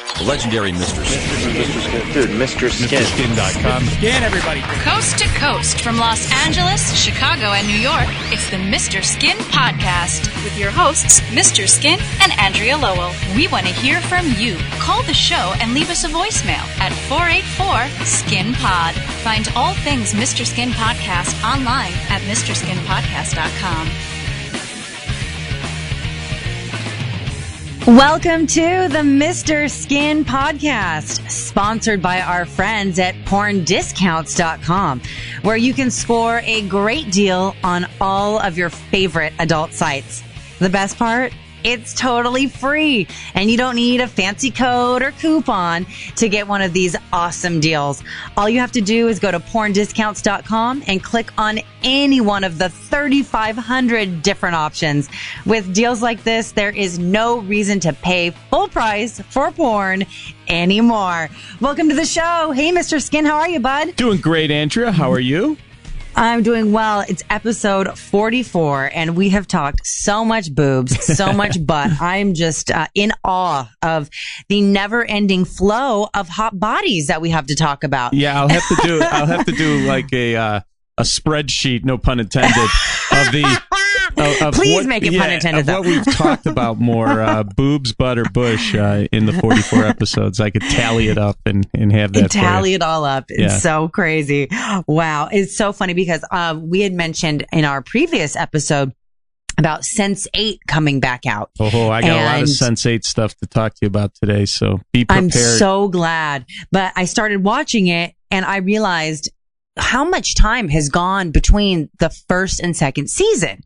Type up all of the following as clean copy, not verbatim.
The legendary Mr. Skin. Dude, Mr. Skin. MrSkin.com. Skin, everybody. Coast to coast from Los Angeles, Chicago, and New York, it's the Mr. Skin Podcast with your hosts, Mr. Skin and Andrea Lowell. We want to hear from you. Call the show and leave us a voicemail at 484-SKIN-POD. Find all things Mr. Skin Podcast online at MrSkinPodcast.com. Welcome to the Mr. Skin Podcast, sponsored by our friends at porndiscounts.com, where you can score a great deal on all of your favorite adult sites. The best part? It's totally free, and you don't need a fancy code or coupon to get one of these awesome deals. All you have to do is go to porndiscounts.com and click on any one of the 3,500 different options. With deals like this, there is no reason to pay full price for porn anymore. Welcome to the show. Hey, Mr. Skin, how are you, bud? Doing great, Andrea. How are you? I'm doing well. It's episode 44, and we have talked so much boobs, so much butt. I'm just in awe of the never-ending flow of hot bodies that we have to talk about. Yeah, I'll have to do like a spreadsheet, no pun intended, of the. Please make it pun intended. What we've talked about more, boobs, butt, or bush in the 44 episodes. I could tally it up and have that. Tally it all up. It's so crazy. Wow. It's so funny because we had mentioned in our previous episode about Sense8 coming back out. Oh, I got a lot of Sense8 stuff to talk to you about today, so be prepared. I'm so glad. But I started watching it and I realized how much time has gone between the first and second season.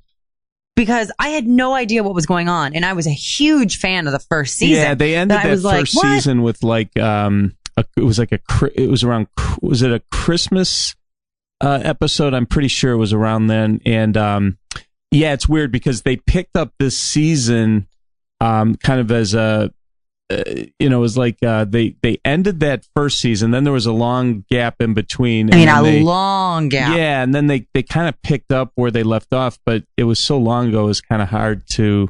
Because I had no idea what was going on, and I was a huge fan of the first season. Yeah, they ended that first season with like it was around, was it a Christmas episode? I'm pretty sure it was around then. And yeah, it's weird because they picked up this season kind of as a it was like they ended that first season. Then there was a long gap in between. Long gap. Yeah, and then they kind of picked up where they left off, but it was so long ago, it was kind of hard to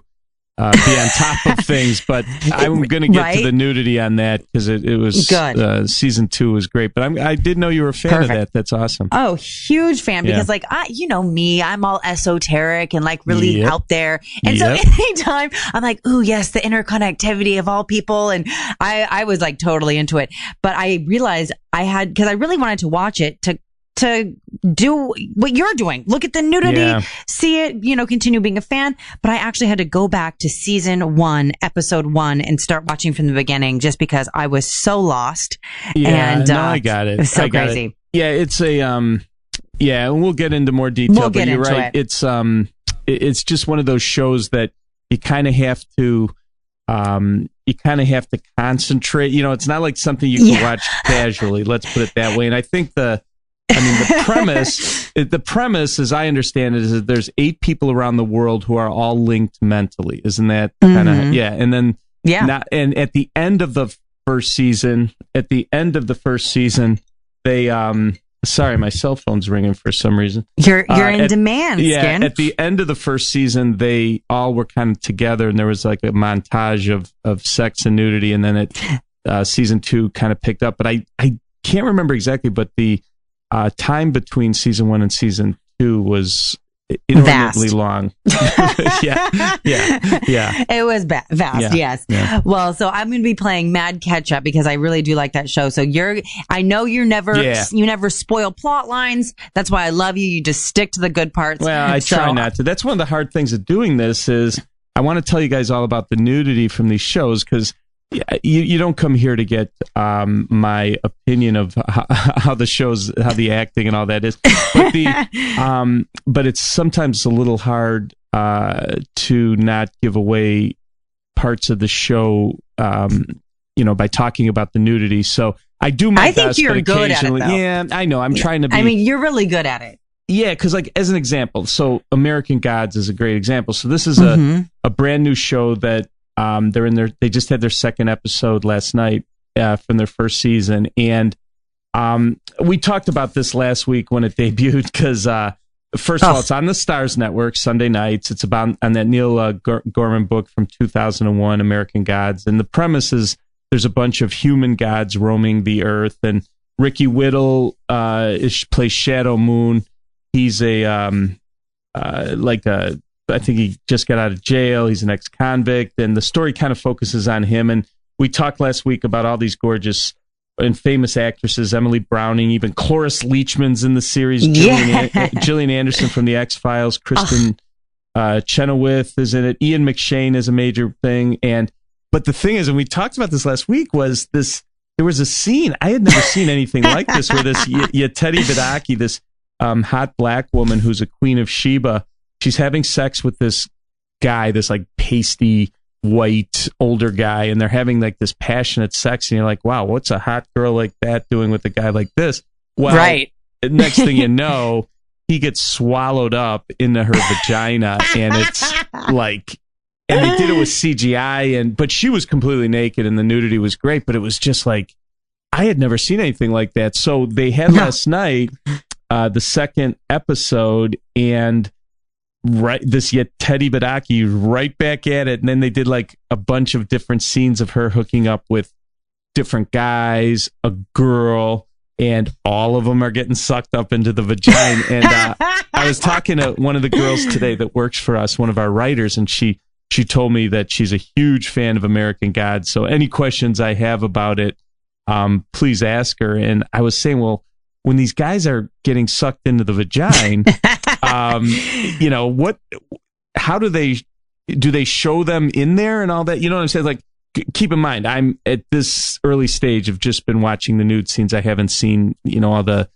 be on top of things. But I'm going to get to the nudity on that because it was good. Season 2 was great. But I did know you were a fan of that. That's awesome. Oh, huge fan because you know me, I'm all esoteric and like really out there. And so anytime I'm like, ooh, yes, the interconnectivity of all people. And I was like totally into it. But I realized because I really wanted to watch it to do what you're doing. Look at the nudity, see it, continue being a fan. But I actually had to go back to season 1, episode 1 and start watching from the beginning just because I was so lost. Yeah, and, I got it. It was so crazy. It. Yeah, it's a, and we'll get into more detail, but you're right. It's just one of those shows that you kind of have to, concentrate. It's not like something you can watch casually. Let's put it that way. And I think the premise, as I understand it, is that there's 8 people around the world who are all linked mentally. Isn't that kind of, and then, and at the end of the first season, they, sorry, my cell phone's ringing for some reason. You're in demand, Skin. At the end of the first season, they all were kind of together, and there was like a montage of sex and nudity, and then season 2 kind of picked up. But I can't remember exactly, but the time between season 1 and season 2 was inordinately long. yeah. It was vast, yes. Yeah. Well, so I'm going to be playing Mad Catch Up because I really do like that show. So I know you never spoil plot lines. That's why I love you. You just stick to the good parts. Well, I try not to. That's one of the hard things of doing this is I want to tell you guys all about the nudity from these shows because you don't come here to get my opinion of how the acting and all that is, but it's sometimes a little hard to not give away parts of the show, by talking about the nudity. So I do my best. I think you're good at it, though. Yeah, I know. I'm trying to be. I mean, you're really good at it. Yeah, because like as an example, so American Gods is a great example. So this is a brand new show that. They just had their second episode last night from their first season, and we talked about this last week when it debuted because first of all, it's on the Starz Network Sunday nights. It's about on that Neil Gorman book from 2001, American Gods, and the premise is there's a bunch of human gods roaming the earth, and Ricky Whittle plays Shadow Moon. He's I think he just got out of jail. He's an ex-convict, and the story kind of focuses on him. And we talked last week about all these gorgeous and famous actresses, Emily Browning, even Cloris Leachman's in the series, Gillian Anderson from The X-Files, Kristen Chenoweth is in it, Ian McShane is a major thing. But the thing is, and we talked about this last week, was this, there was a scene, I had never seen anything like this, where this Yetide Badaki, this hot black woman who's a queen of Sheba, she's having sex with this guy, this like pasty white older guy, and they're having like this passionate sex, and you're like, wow, what's a hot girl like that doing with a guy like this? Well, right. Next thing you know, he gets swallowed up into her vagina, and it's like, and they did it with CGI, but she was completely naked, and the nudity was great, but it was just like, I had never seen anything like that. So they had last night the second episode, and this Yetide Badaki right back at it, and then they did like a bunch of different scenes of her hooking up with different guys, a girl, and all of them are getting sucked up into the vagina. And I was talking to one of the girls today that works for us, one of our writers, and she told me that she's a huge fan of American Gods. So any questions I have about it, please ask her. And I was saying, well, when these guys are getting sucked into the vagina, you know, how do they show them in there and all that? You know what I'm saying? Like, keep in mind, I'm at this early stage of just been watching the nude scenes. I haven't seen, you know, all the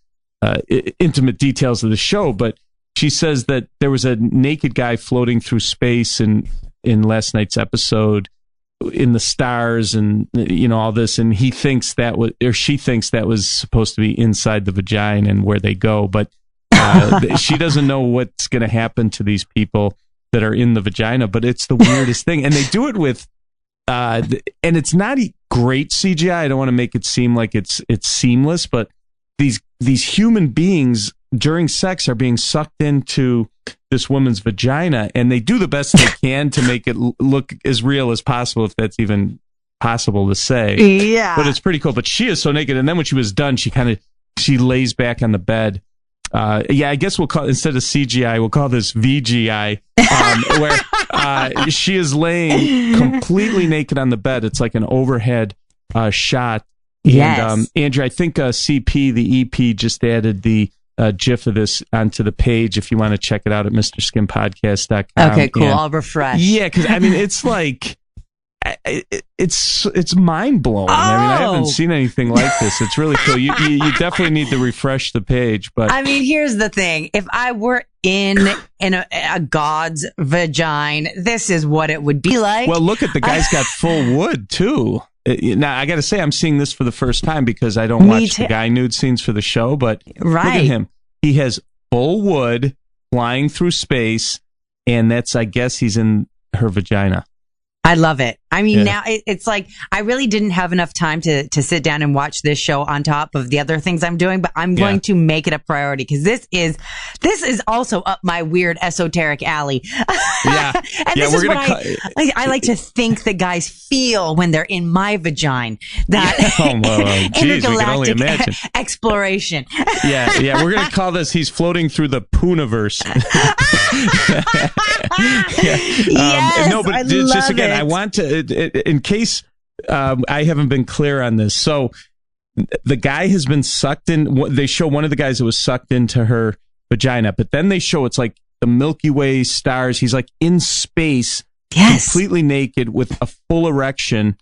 intimate details of the show, but she says that there was a naked guy floating through space in last night's episode in the stars, and you know all this, and he thinks that was, or she thinks that was supposed to be inside the vagina and where they go, but she doesn't know what's going to happen to these people that are in the vagina. But it's the weirdest thing, and they do it with and it's not great CGI. I don't want to make it seem like it's seamless, but these human beings during sex are being sucked into this woman's vagina, and they do the best they can to make it look as real as possible, if that's even possible to say. Yeah. But it's pretty cool. But she is so naked, and then when she was done, she lays back on the bed. I guess we'll call, instead of CGI, we'll call this VGI, where she is laying completely naked on the bed. It's like an overhead shot. Yes. And Andrew, I think CP, the EP, just added the GIF of this onto the page if you want to check it out at MrSkinPodcast.com. Okay, cool. I'll refresh. Yeah, because I mean, it's like, it's mind blowing. I mean, I haven't seen anything like this. It's really cool. You definitely need to refresh the page. But I mean, here's the thing: if I were in a god's vagina, this is what it would be like. Well, look at the guy's got full wood too. Now, I got to say, I'm seeing this for the first time because I don't watch the guy nude scenes for the show, but look at him. He has full wood flying through space, and that's, I guess, he's in her vagina. I love it. I mean, now it's like, I really didn't have enough time to sit down and watch this show on top of the other things I'm doing, but I'm going to make it a priority because this is also up my weird esoteric alley. Yeah. And this is what I like to think that guys feel when they're in my vagina. That geez, we can only imagine. Exploration. Yeah. We're going to call this, he's floating through the Pooniverse. Yes, no, but I just love again, it. I want to, in case I haven't been clear on this. So the guy has been sucked in. They show one of the guys that was sucked into her vagina, but then they show it's like the Milky Way stars. He's like in space, completely naked with a full erection,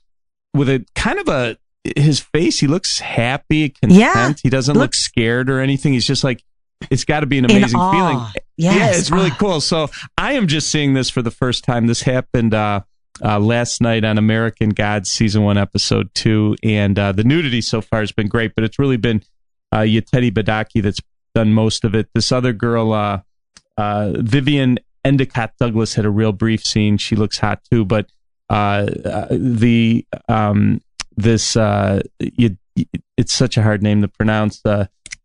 with a kind of his face. He looks happy, content. He doesn't look scared or anything. He's just like, it's got to be an amazing feeling. Yes. Yeah, it's really cool. So I am just seeing this for the first time. This happened last night on American Gods Season 1, Episode 2. And the nudity so far has been great, but it's really been Yetide Badaki that's done most of it. This other girl, Vivian Endicott Douglas, had a real brief scene. She looks hot too, but it's such a hard name to pronounce.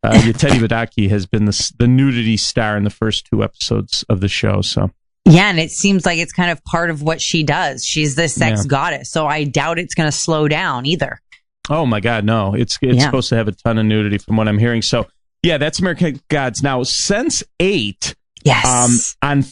Yetide Badaki has been the nudity star in the first 2 episodes of the show. So Yeah, and it seems like it's kind of part of what she does. She's the sex goddess, so I doubt it's going to slow down either. Oh my God, no! It's supposed to have a ton of nudity from what I'm hearing. So yeah, that's American Gods. Now, Sense8. Yes. On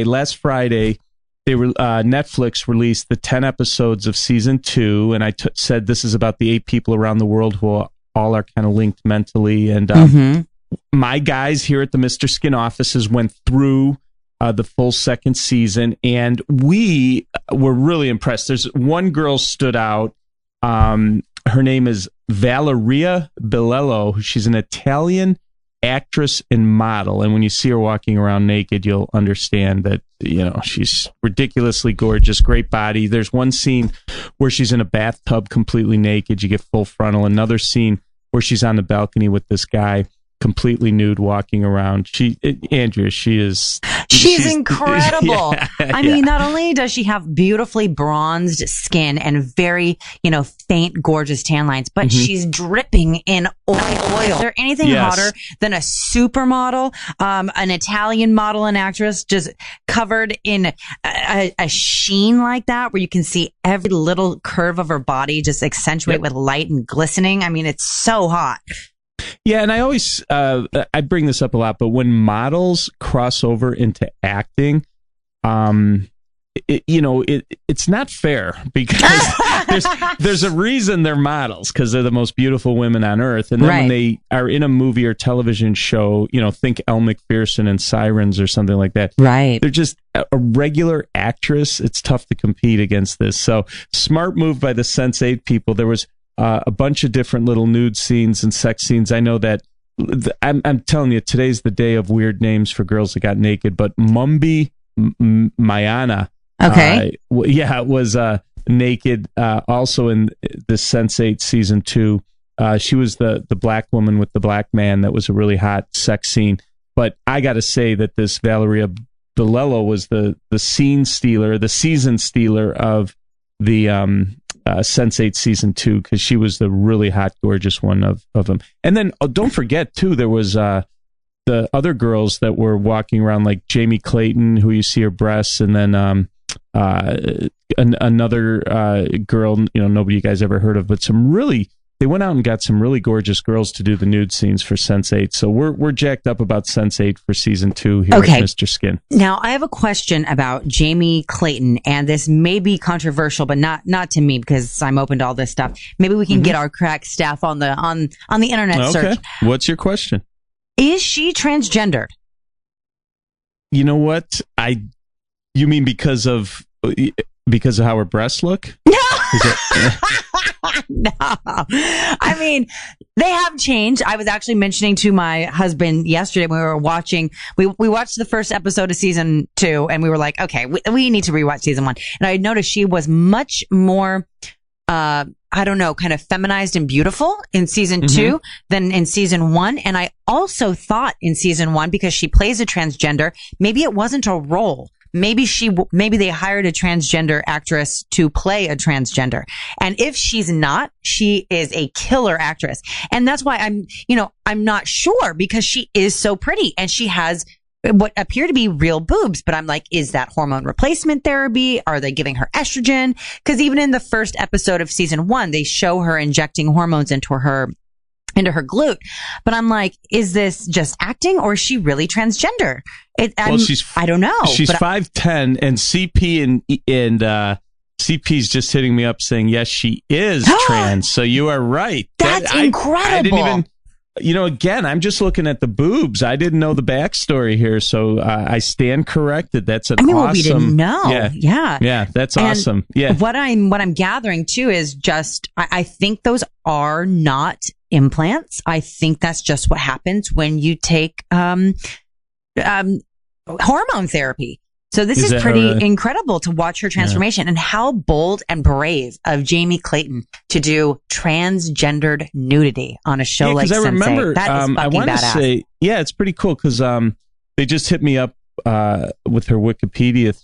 last Friday, they were Netflix released the 10 episodes of season 2, and I said this is about the 8 people around the world who all are kind of linked mentally. And my guys here at the Mr. Skin offices went through the full second season, and we were really impressed. There's one girl stood out. Her name is Valeria Bilello. She's an Italian actress and model, and when you see her walking around naked, you'll understand that she's ridiculously gorgeous, great body. There's one scene where she's in a bathtub completely naked, you get full frontal. Another scene where she's on the balcony with this guy completely nude walking around. Andrea, she's incredible. I mean, not only does she have beautifully bronzed skin and very, faint, gorgeous tan lines, but she's dripping in oil. Is there anything hotter than a supermodel, an Italian model and actress just covered in a sheen like that, where you can see every little curve of her body just accentuate with light and glistening? I mean, it's so hot. Yeah, and I always I bring this up a lot, but when models cross over into acting, it's not fair, because there's a reason they're models, because they're the most beautiful women on earth, and then when they are in a movie or television show, think Elle Macpherson and Sirens or something like that. Right, they're just a regular actress. It's tough to compete against this. So smart move by the Sense8 people. There was a bunch of different little nude scenes and sex scenes. I know that I'm telling you, today's the day of weird names for girls that got naked, but Mumbi Mayana, was naked also in the Sense8 season 2. She was the black woman with the black man. That was a really hot sex scene. But I got to say that this Valeria Bilello was the scene stealer, the season stealer of the Sense8 season 2, because she was the really hot, gorgeous one of them. And then don't forget too, there was the other girls that were walking around, like Jamie Clayton, who you see her breasts, and then another girl, nobody you guys ever heard of, but they went out and got some really gorgeous girls to do the nude scenes for Sense8. So we're jacked up about Sense8 for season 2 here at Mr. Skin. Now, I have a question about Jamie Clayton, and this may be controversial, but not to me, because I'm open to all this stuff. Maybe we can get our crack staff on the internet search. What's your question? Is she transgendered? You know what? You mean because of how her breasts look? No. No. I mean, they have changed. I was actually mentioning to my husband yesterday when we were watching, we watched the first episode of season 2, and we were like, okay, we need to rewatch season 1. And I noticed she was much more, kind of feminized and beautiful in season 2 than in season 1. And I also thought in season 1, because she plays a transgender, maybe it wasn't a role. Maybe they hired a transgender actress to play a transgender. And if she's not, she is a killer actress. And that's why I'm not sure, because she is so pretty and she has what appear to be real boobs. But I'm like, is that hormone replacement therapy? Are they giving her estrogen? Because even in the first episode of season 1, they show her injecting hormones into her glute. But I'm like, is this just acting, or is she really transgender? I don't know. She's 5'10", and CP and CP's just hitting me up saying, yes, she is trans. So you are right. That's incredible. I didn't even, again, I'm just looking at the boobs. I didn't know the backstory here. So I stand corrected. That's awesome. Well, we didn't know. Yeah. That's awesome. Yeah. What I'm gathering too is just, I think those are not implants. I think that's just what happens when you take hormone therapy. So this is pretty incredible to watch her transformation, and how bold and brave of Jamie Clayton to do transgendered nudity on a show like Sense8. I remember, that is fucking I want to badass. say, it's pretty cool, because they just hit me up with her Wikipedia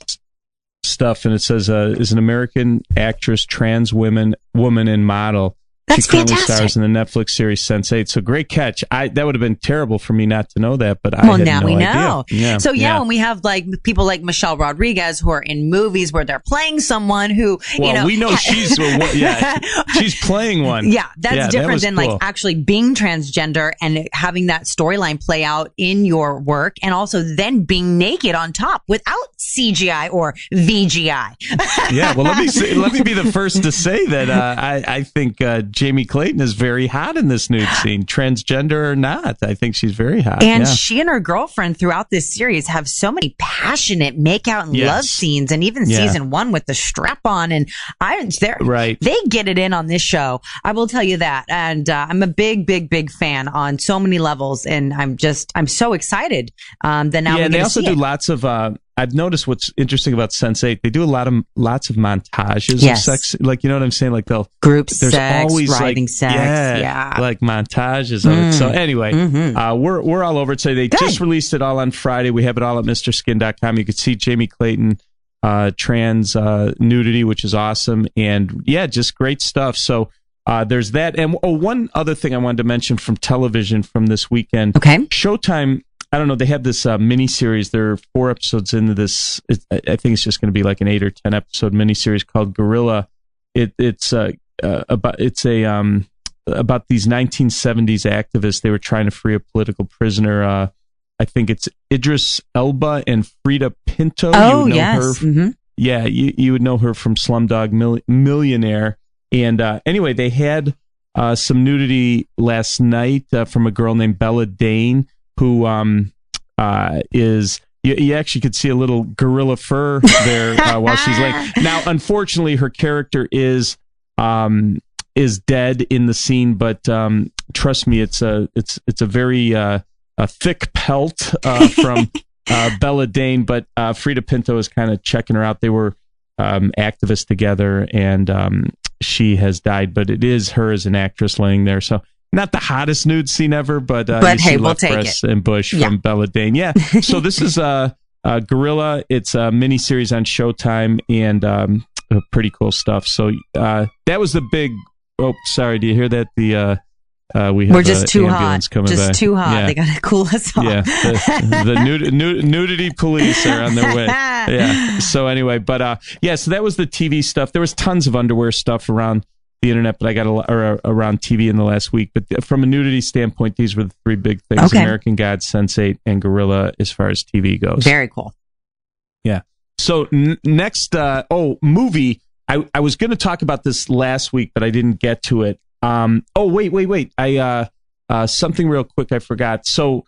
stuff, and it says is an American actress, trans woman and model. That's she currently fantastic. stars in the Netflix series Sense8. So great catch. That would have been terrible for me not to know that, but I had now no we idea. know. Yeah. So when we have like people like Michelle Rodriguez who are in movies where they're playing someone who, we know she's she's playing one. Yeah, that's different than cool. like actually being transgender and having that storyline play out in your work, and also then being naked on top without CGI or VGI. Yeah, well, let me be the first to say that I think Jamie Clayton is very hot in this nude scene, transgender or not. I think she's very hot. And she and her girlfriend throughout this series have so many passionate makeout and love scenes, and even season 1 with the strap on, and they get it in on this show. I will tell you that, and I'm a big fan on so many levels, and I'm so excited that now. Yeah, and they also do lots of. I've noticed what's interesting about Sense8. They do lots of montages of sex. Like, you know what I'm saying? Like there's sex, always riding sex. Like montages of it. So anyway, we're all over it. So they just released it all on Friday. We have it all at MrSkin.com. You can see Jamie Clayton trans nudity, which is awesome, and just great stuff. So there's that. And one other thing I wanted to mention from television from this weekend. Okay, Showtime. I don't know. They have this miniseries. There are 4 episodes into this. I think it's just going to be like an 8 or 10 episode miniseries called Gorilla. It's about these 1970s activists. They were trying to free a political prisoner. I think it's Idris Elba and Frida Pinto. Oh, yes. Yeah, you would know her from Slumdog Millionaire. And anyway, they had some nudity last night from a girl named Bella Dane, who is you actually could see a little gorilla fur there while she's laying. Now, unfortunately, her character is dead in the scene, but trust me, it's a very a thick pelt from Bella Dane. But Frida Pinto is kind of checking her out. They were activists together, and she has died. But it is her as an actress laying there. So. Not the hottest nude scene ever, but hey, we'll take it. And Bush from Bella Dane. Yeah. So this is Gorilla. It's a miniseries on Showtime, and pretty cool stuff. So that was the big. Oh, sorry. Do you hear that? We're just too hot. Just by. Too hot. Yeah. They gotta cool us off. Yeah. The nudity police are on their way. Yeah. So anyway, but so that was the TV stuff. There was tons of underwear stuff around the internet, but I got around TV in the last week. But from a nudity standpoint, these were the 3 big things: American Gods, Sense8, and Gorilla, as far as TV goes. Very cool. Yeah. So next, movie. I was going to talk about this last week, but I didn't get to it. Wait. I something real quick I forgot. So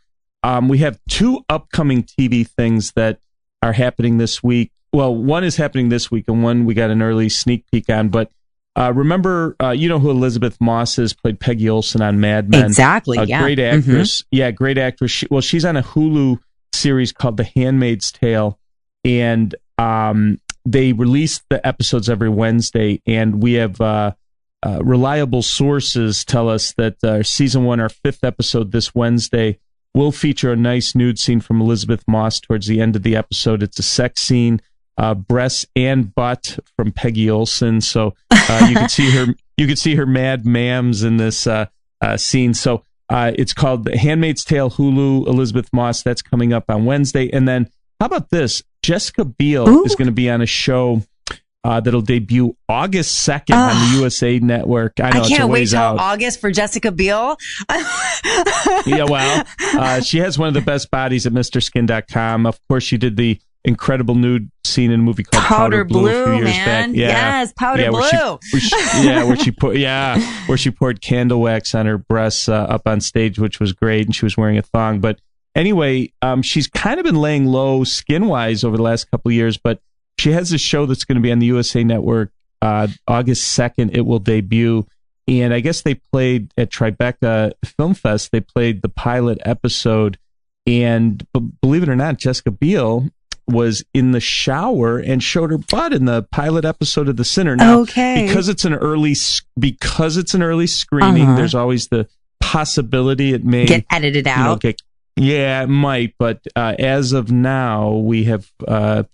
we have 2 upcoming TV things that are happening this week. Well, one is happening this week, and one we got an early sneak peek on, but. Remember, you know who Elizabeth Moss is, played Peggy Olson on Mad Men. Exactly, great actress. Mm-hmm. Yeah, great actress. She's on a Hulu series called The Handmaid's Tale, and they release the episodes every Wednesday, and we have reliable sources tell us that season 1, our 5th episode this Wednesday, will feature a nice nude scene from Elizabeth Moss towards the end of the episode. It's a sex scene. Breasts and butt from Peggy Olson, so you could see her. You could see her mad mams in this scene. So it's called The Handmaid's Tale, Hulu. Elizabeth Moss. That's coming up on Wednesday. And then how about this? Jessica Biel is going to be on a show that'll debut August 2nd on the USA Network. I know I can't wait till August for Jessica Biel. Yeah, well, she has one of the best bodies at MrSkin.com. Of course, she did the incredible nude scene in a movie called Powder Blue a few years back. Yeah. Yes, Powder Blue. Where she poured candle wax on her breasts up on stage, which was great, and she was wearing a thong. But anyway, she's kind of been laying low skin-wise over the last couple of years, but she has a show that's going to be on the USA Network August 2nd. It will debut, and I guess they played at Tribeca Film Fest. They played the pilot episode, and believe it or not, Jessica Biel was in the shower and showed her butt in the pilot episode of The Sinner. Now, because it's an early screening, there's always the possibility it may get edited out. Yeah, it might. But as of now, we have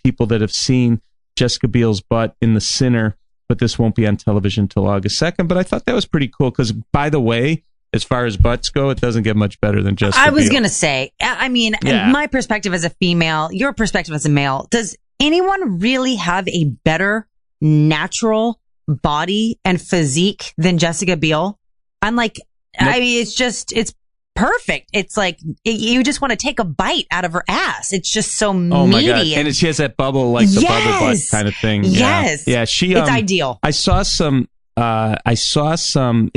people that have seen Jessica Biel's butt in The Sinner. but this won't be on television until August 2nd. But I thought that was pretty cool because, by the way, as far as butts go, it doesn't get much better than Jessica I was Biel. going to say, I mean, my perspective as a female, your perspective as a male, does anyone really have a better natural body and physique than Jessica Biel? I'm like, nope. I mean, it's perfect. It's like you just want to take a bite out of her ass. It's just so meaty. Oh my God. And she has that bubble, like the bubble butt kind of thing. Yes. Yeah. She, it's ideal. I saw some,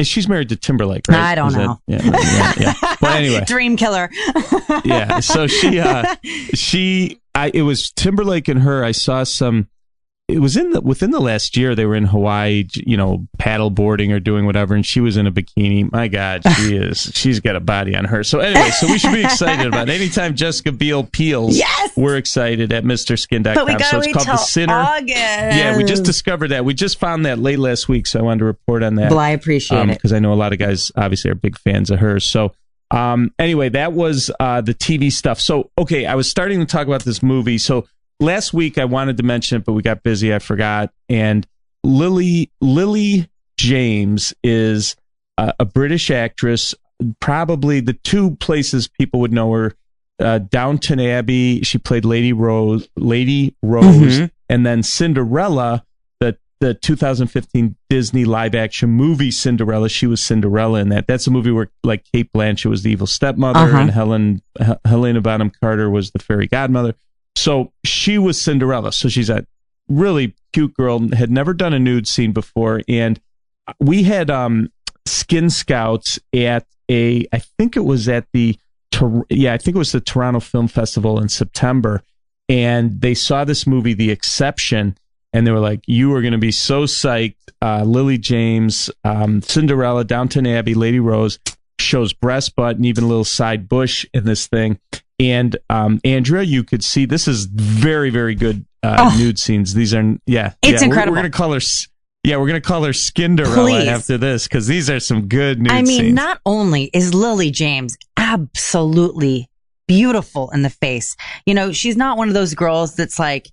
she's married to Timberlake, right? I don't know. Yeah. But anyway. Dream killer. Yeah. So it was Timberlake and her. I saw some, it was within the last year, they were in Hawaii, paddle boarding or doing whatever, and she was in a bikini. My God, she's got a body on her. So anyway, we should be excited about it. Anytime Jessica Biel peels, we're excited at MrSkin.com. But we gotta so it's wait called till The Sinner. August. Yeah, we just discovered that. We just found that late last week, so I wanted to report on that. Well, I appreciate it. Because I know a lot of guys obviously are big fans of hers. So anyway, that was the TV stuff. So, okay, I was starting to talk about this movie. So last week I wanted to mention it, but we got busy. I forgot. And Lily James is a British actress. Probably the two places people would know her: Downton Abbey. She played Lady Rose, and then Cinderella, the 2015 Disney live action movie Cinderella. She was Cinderella in that. That's a movie where like Cate Blanchett was the evil stepmother, and Helena Bonham Carter was the fairy godmother. So she was Cinderella. So she's a really cute girl, had never done a nude scene before. And we had Skin Scouts at I think it was the Toronto Film Festival in September. And they saw this movie, The Exception, and they were like, you are going to be so psyched. Lily James, Cinderella, Downton Abbey, Lady Rose, shows breast, butt, and even a little side bush in this thing. And Andrea, you could see this is very, very good nude scenes. These are it's incredible. We're gonna call her Skinderella after this because these are some good nude scenes. Not only is Lily James absolutely beautiful in the face, she's not one of those girls that's like,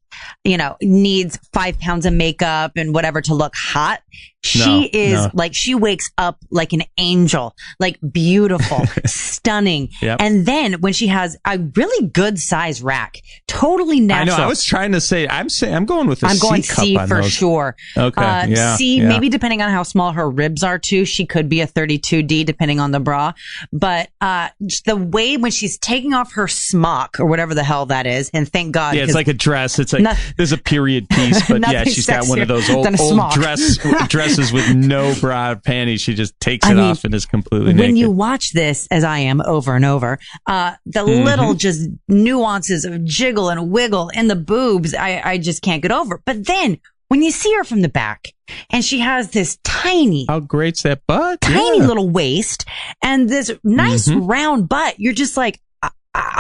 needs 5 pounds of makeup and whatever to look hot. She like, she wakes up like an angel, like beautiful, stunning. Yep. And then when she has a really good size rack, totally natural. I know. I was trying to say, I'm going with I'm going C for those. Sure. Okay. C, maybe depending on how small her ribs are too. She could be a 32D depending on the bra. But the way when she's taking off her smock or whatever the hell that is, and thank God. Yeah, it's like a dress. It's like there's a period piece, but she's got one of those old dresses with no bra or panties. She just takes it off and is completely naked. When you watch this, as I am over and over, the little just nuances of jiggle and wiggle in the boobs, I just can't get over. But then when you see her from the back and she has this tiny, how great's that butt? Tiny little waist and this nice round butt, you're just like,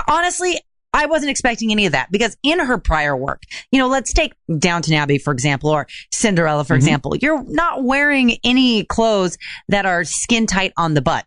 honestly, I wasn't expecting any of that because in her prior work, let's take Downton Abbey, for example, or Cinderella, for example. You're not wearing any clothes that are skin tight on the butt.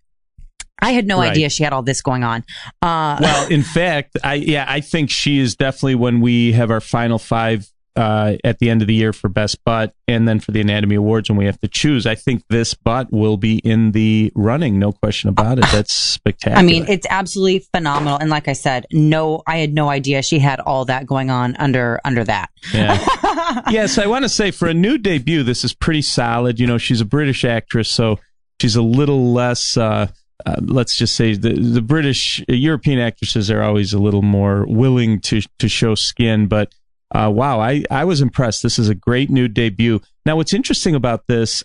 I had no idea she had all this going on. Well, in fact, I think she is definitely, when we have our final 5 at the end of the year for Best Butt and then for the Anatomy Awards when we have to choose, I think this butt will be in the running. No question about it. That's spectacular. I mean, it's absolutely phenomenal. And like I said, I had no idea she had all that going on under that. Yeah. Yes, I want to say for a new debut, this is pretty solid. She's a British actress, so she's a little less, let's just say the British, European actresses are always a little more willing to show skin, but wow, I was impressed. This is a great new debut. Now, what's interesting about this,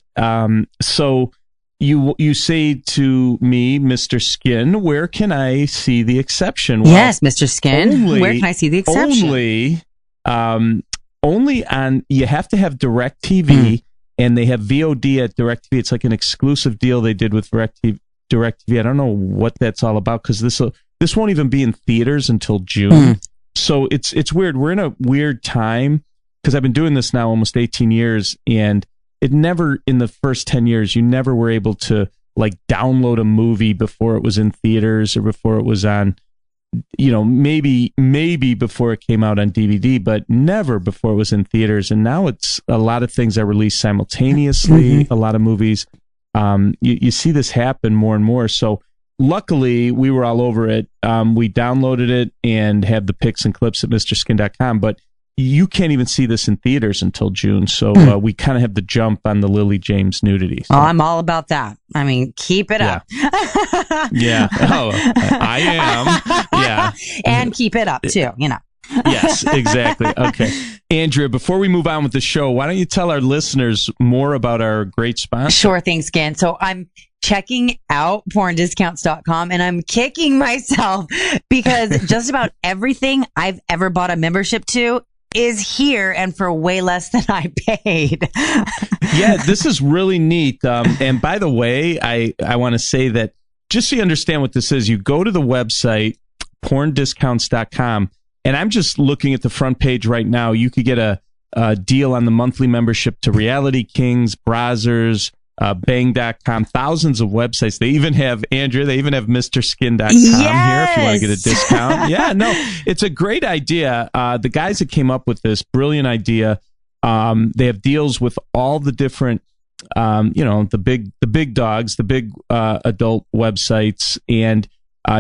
so you say to me, Mr. Skin, where can I see The Exception? Well, yes, Mr. Skin, where can I see The Exception? Only on, you have to have DirecTV, and they have VOD at DirecTV. It's like an exclusive deal they did with DirecTV. I don't know what that's all about because this won't even be in theaters until June. So it's weird. We're in a weird time because I've been doing this now almost 18 years, and it never, in the first 10 years, you never were able to like download a movie before it was in theaters or before it was on maybe before it came out on DVD, but never before it was in theaters. And now it's a lot of things are released simultaneously. A lot of movies. You see this happen more and more. So luckily, we were all over it. We downloaded it and have the pics and clips at MrSkin.com. But you can't even see this in theaters until June. So we kind of have the jump on the Lily James nudity. So. Oh, I'm all about that. I mean, keep it up. Yeah. Oh, I am. Yeah. And keep it up, too, Yes, exactly. Okay. Andrea, before we move on with the show, why don't you tell our listeners more about our great sponsor? Sure thing, Skin. So I'm checking out porndiscounts.com and I'm kicking myself because just about everything I've ever bought a membership to is here and for way less than I paid. Yeah, this is really neat. And by the way, I want to say that just so you understand what this is, you go to the website, porndiscounts.com, and I'm just looking at the front page right now. You could get a deal on the monthly membership to Reality Kings, Brazzers, Bang.com, thousands of websites. They even have, Andrea, MrSkin.com here if you want to get a discount. Yeah, no, it's a great idea. The guys that came up with this, brilliant idea. They have deals with all the different, the big dogs, the big adult websites. And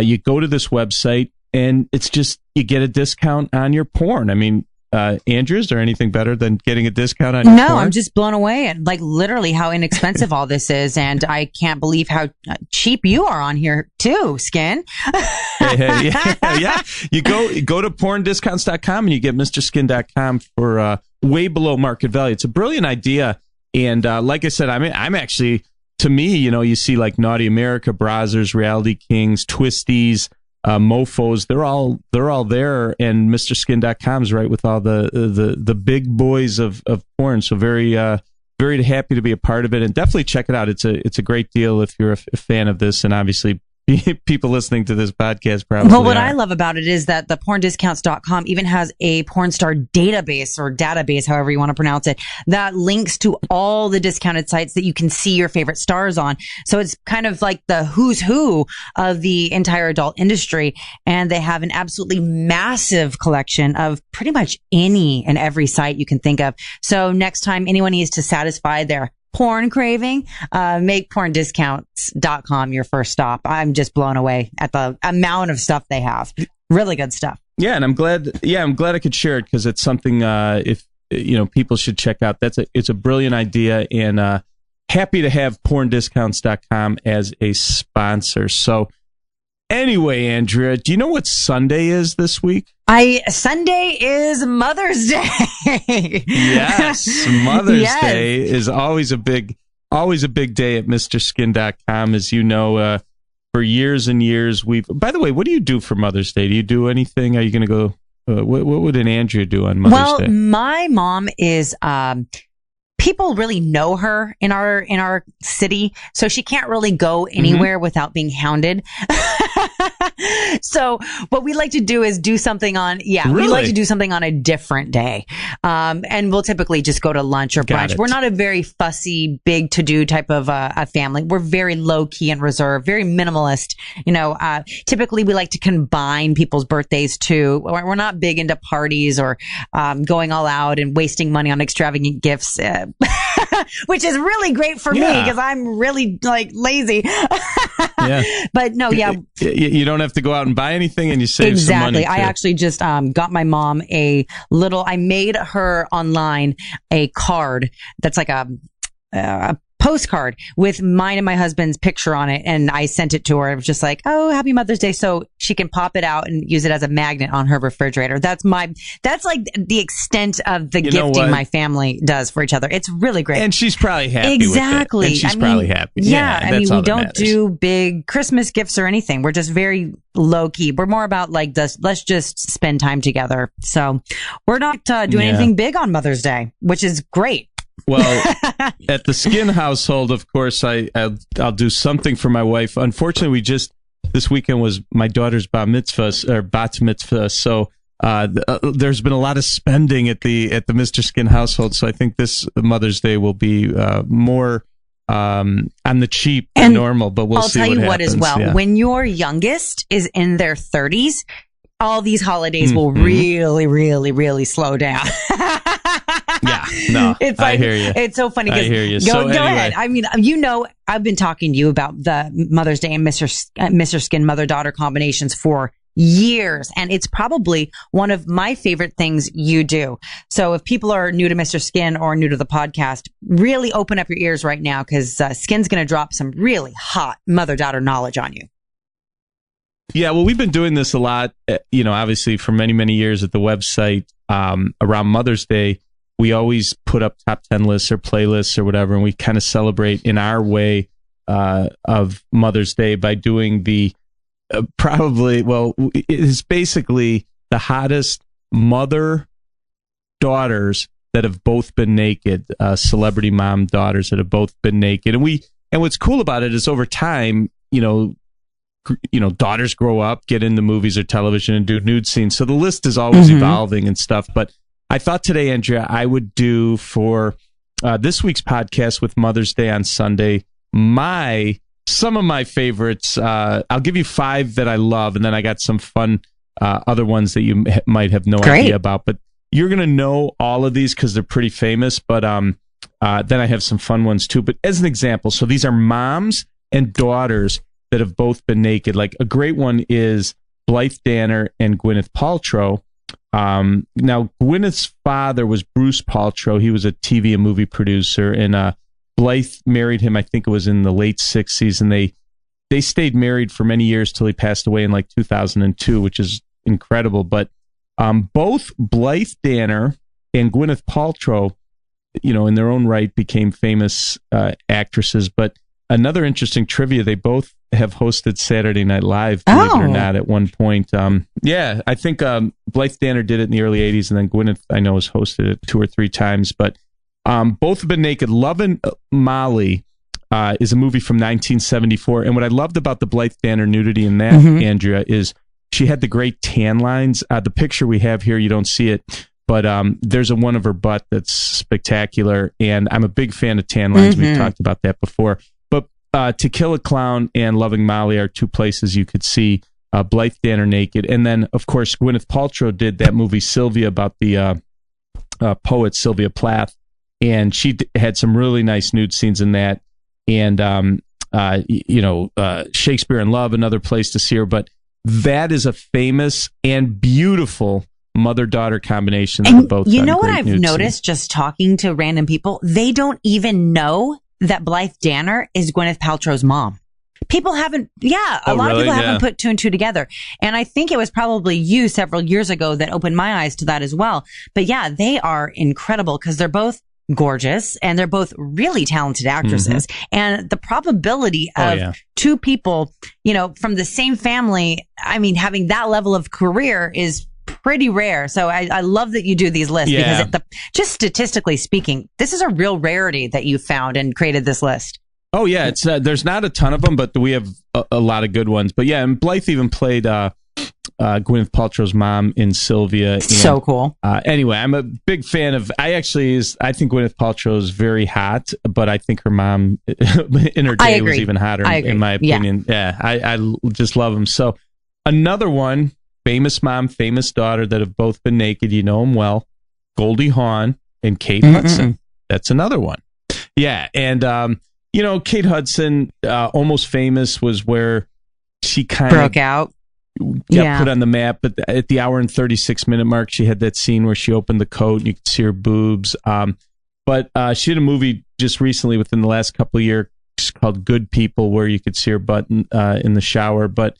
you go to this website and it's just, you get a discount on your porn. I mean, Andrew, is there anything better than getting a discount on your porn? No, I'm just blown away at literally how inexpensive all this is, and I can't believe how cheap you are on here too, Skin. Yeah. You go to porndiscounts.com and you get MrSkin.com for way below market value. It's a brilliant idea, and like I said, I'm actually, to me, you see like Naughty America, Brazzers, Reality Kings, Twisties, Mofos, they're all there, and MrSkin.com is right with all the big boys of porn. So very happy to be a part of it, and definitely check it out. It's a great deal if you're a fan of this, and obviously people listening to this podcast probably Well, what I love about it is that the porndiscounts.com even has a porn star database, however you want to pronounce it, that links to all the discounted sites that you can see your favorite stars on. So it's kind of like the who's who of the entire adult industry. And they have an absolutely massive collection of pretty much any and every site you can think of. So next time anyone needs to satisfy their porn craving, make porndiscounts.com your first stop. I'm just blown away at the amount of stuff they have. Really good stuff. Yeah, and I'm glad I could share it because it's something if people should check out. It's a brilliant idea, and happy to have porndiscounts.com as a sponsor. So anyway, Andrea, do you know what Sunday is this week? Sunday is Mother's Day. Yes, Mother's Day is always a big day at MrSkin.com, as you know. For years and years, by the way, what do you do for Mother's Day? Do you do anything? Are you going to go? What would an Andrea do on Mother's Day? Well, my mom is. People really know her in our city, so she can't really go anywhere without being hounded. So what we like to do is do something on, we like to do something on a different day. And we'll typically just go to lunch or brunch. We're not a very fussy, big to-do type of a family. We're very low-key and reserved, very minimalist. Typically we like to combine people's birthdays too. We're not big into parties or going all out and wasting money on extravagant gifts. Which is really great for me because I'm really lazy. But no, you don't have to go out and buy anything, and you save some money. I actually just got my mom I made her online a card that's like a postcard with mine and my husband's picture on it, and I sent it to her. It was just like, oh, happy Mother's Day, so she can pop it out and use it as a magnet on her refrigerator. That's like the extent of the gifting my family does for each other. It's really great, and she's probably happy. Exactly, with it. And she's probably happy. Yeah, we don't do big Christmas gifts or anything. We're just very low key. We're more about let's just spend time together. So we're not doing anything big on Mother's Day, which is great. Well, at the Skin household, of course, I'll do something for my wife. Unfortunately, this weekend was my daughter's bat mitzvah, so there's been a lot of spending at the Mr. Skin household. So I think this Mother's Day will be more on the cheap And than normal, but we'll see I'll tell you what happens. as well. Yeah. When your youngest is in their 30s, all these holidays will really, really, really slow down. Yeah, no, It's like, I hear you. It's so funny. I hear you. Go, So go anyway. ahead. I mean, I've been talking to you about the Mother's Day and Mr. Skin mother-daughter combinations for years. And it's probably one of my favorite things you do. So if people are new to Mr. Skin or new to the podcast, really open up your ears right now, because Skin's going to drop some really hot mother-daughter knowledge on you. Yeah, well, we've been doing this a lot, obviously for many, many years at the website. Around Mother's Day, we always put up top 10 lists or playlists or whatever, and we kind of celebrate in our way of Mother's Day by doing the it is basically the hottest mother-daughters that have both been naked, celebrity mom daughters that have both been naked. And what's cool about it is over time, daughters grow up, get into movies or television and do nude scenes. So the list is always evolving and stuff. But I thought today, Andrea, I would do for this week's podcast with Mother's Day on Sunday, some of my favorites. I'll give you 5 that I love, and then I got some fun other ones that you might have no idea about. But you're going to know all of these because they're pretty famous. But then I have some fun ones too. But as an example, so these are moms and daughters that have both been naked. Like a great one is Blythe Danner and Gwyneth Paltrow. Now, Gwyneth's father was Bruce Paltrow. He was a TV and movie producer, and Blythe married him, I think it was in the late 60s, and they stayed married for many years till he passed away in like 2002, which is incredible. But both Blythe Danner and Gwyneth Paltrow, in their own right, became famous actresses. But another interesting trivia, they both have hosted Saturday Night Live, believe it or not, at one point. I think Blythe Danner did it in the early 80s, and then Gwyneth, I know, has hosted it 2 or 3 times. But both have been naked. Lovin' Molly is a movie from 1974. And what I loved about the Blythe Danner nudity in that, Andrea, is she had the great tan lines. The picture we have here, you don't see it, but there's one of her butt that's spectacular. And I'm a big fan of tan lines. We've talked about that before. But To Kill a Clown and Loving Molly are 2 places you could see Blythe Danner naked. And then, of course, Gwyneth Paltrow did that movie Sylvia about the poet Sylvia Plath. And she had some really nice nude scenes in that. And, Shakespeare in Love, another place to see her. But that is a famous and beautiful mother-daughter combination. And both you know what I've nude noticed scenes. just talking to random people? They don't even know that Blythe Danner is Gwyneth Paltrow's mom. People haven't, a lot of people haven't put 2 and 2 together. And I think it was probably you several years ago that opened my eyes to that as well. But yeah, they are incredible because they're both gorgeous and they're both really talented actresses. And the probability of 2 people, from the same family, having that level of career is pretty rare. So I love that you do these lists because just statistically speaking, this is a real rarity that you found and created this list. Oh yeah, it's there's not a ton of them, but we have a lot of good ones. But yeah, and Blythe even played Gwyneth Paltrow's mom in Sylvia. And, so cool. Anyway, I'm a big fan of. I think Gwyneth Paltrow is very hot, but I think her mom in her day was even hotter, in my opinion. Yeah, I just love them. So another one, famous mom, famous daughter that have both been naked. You know them well, Goldie Hawn and Kate Hudson. That's another one. Yeah, and Kate Hudson, Almost Famous, was where she kind broke out. Got put on the map, but at the hour and 36-minute mark, she had that scene where she opened the coat and you could see her boobs. But she did a movie just recently within the last couple of years called Good People, where you could see her butt in the shower. But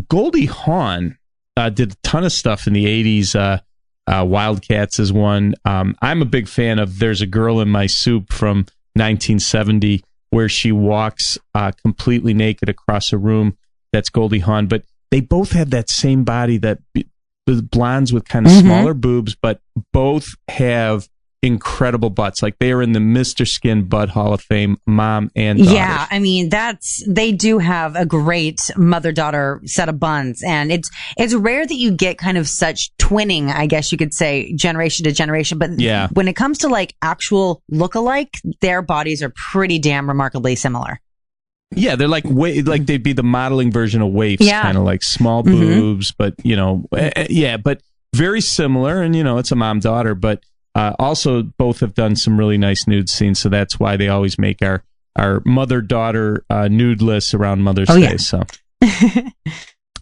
Goldie Hawn did a ton of stuff in the 80s. Wildcats is one. I'm a big fan of There's a Girl in My Soup from 1970, where she walks completely naked across a room. That's Goldie Hawn. But they both have that same body, that the blondes with kind of smaller boobs, but both have incredible butts. Like they are in the Mr. Skin Butt Hall of Fame, mom and daughter. Yeah, I mean they do have a great mother-daughter set of buns, and it's rare that you get kind of such twinning, I guess you could say, generation to generation. But when it comes to like actual look-alike, their bodies are pretty damn remarkably similar. Yeah, they're like they'd be the modeling version of waifs, kind of like small boobs, but but very similar. And it's a mom-daughter, but also both have done some really nice nude scenes, so that's why they always make our mother-daughter nude lists around Mother's Day. So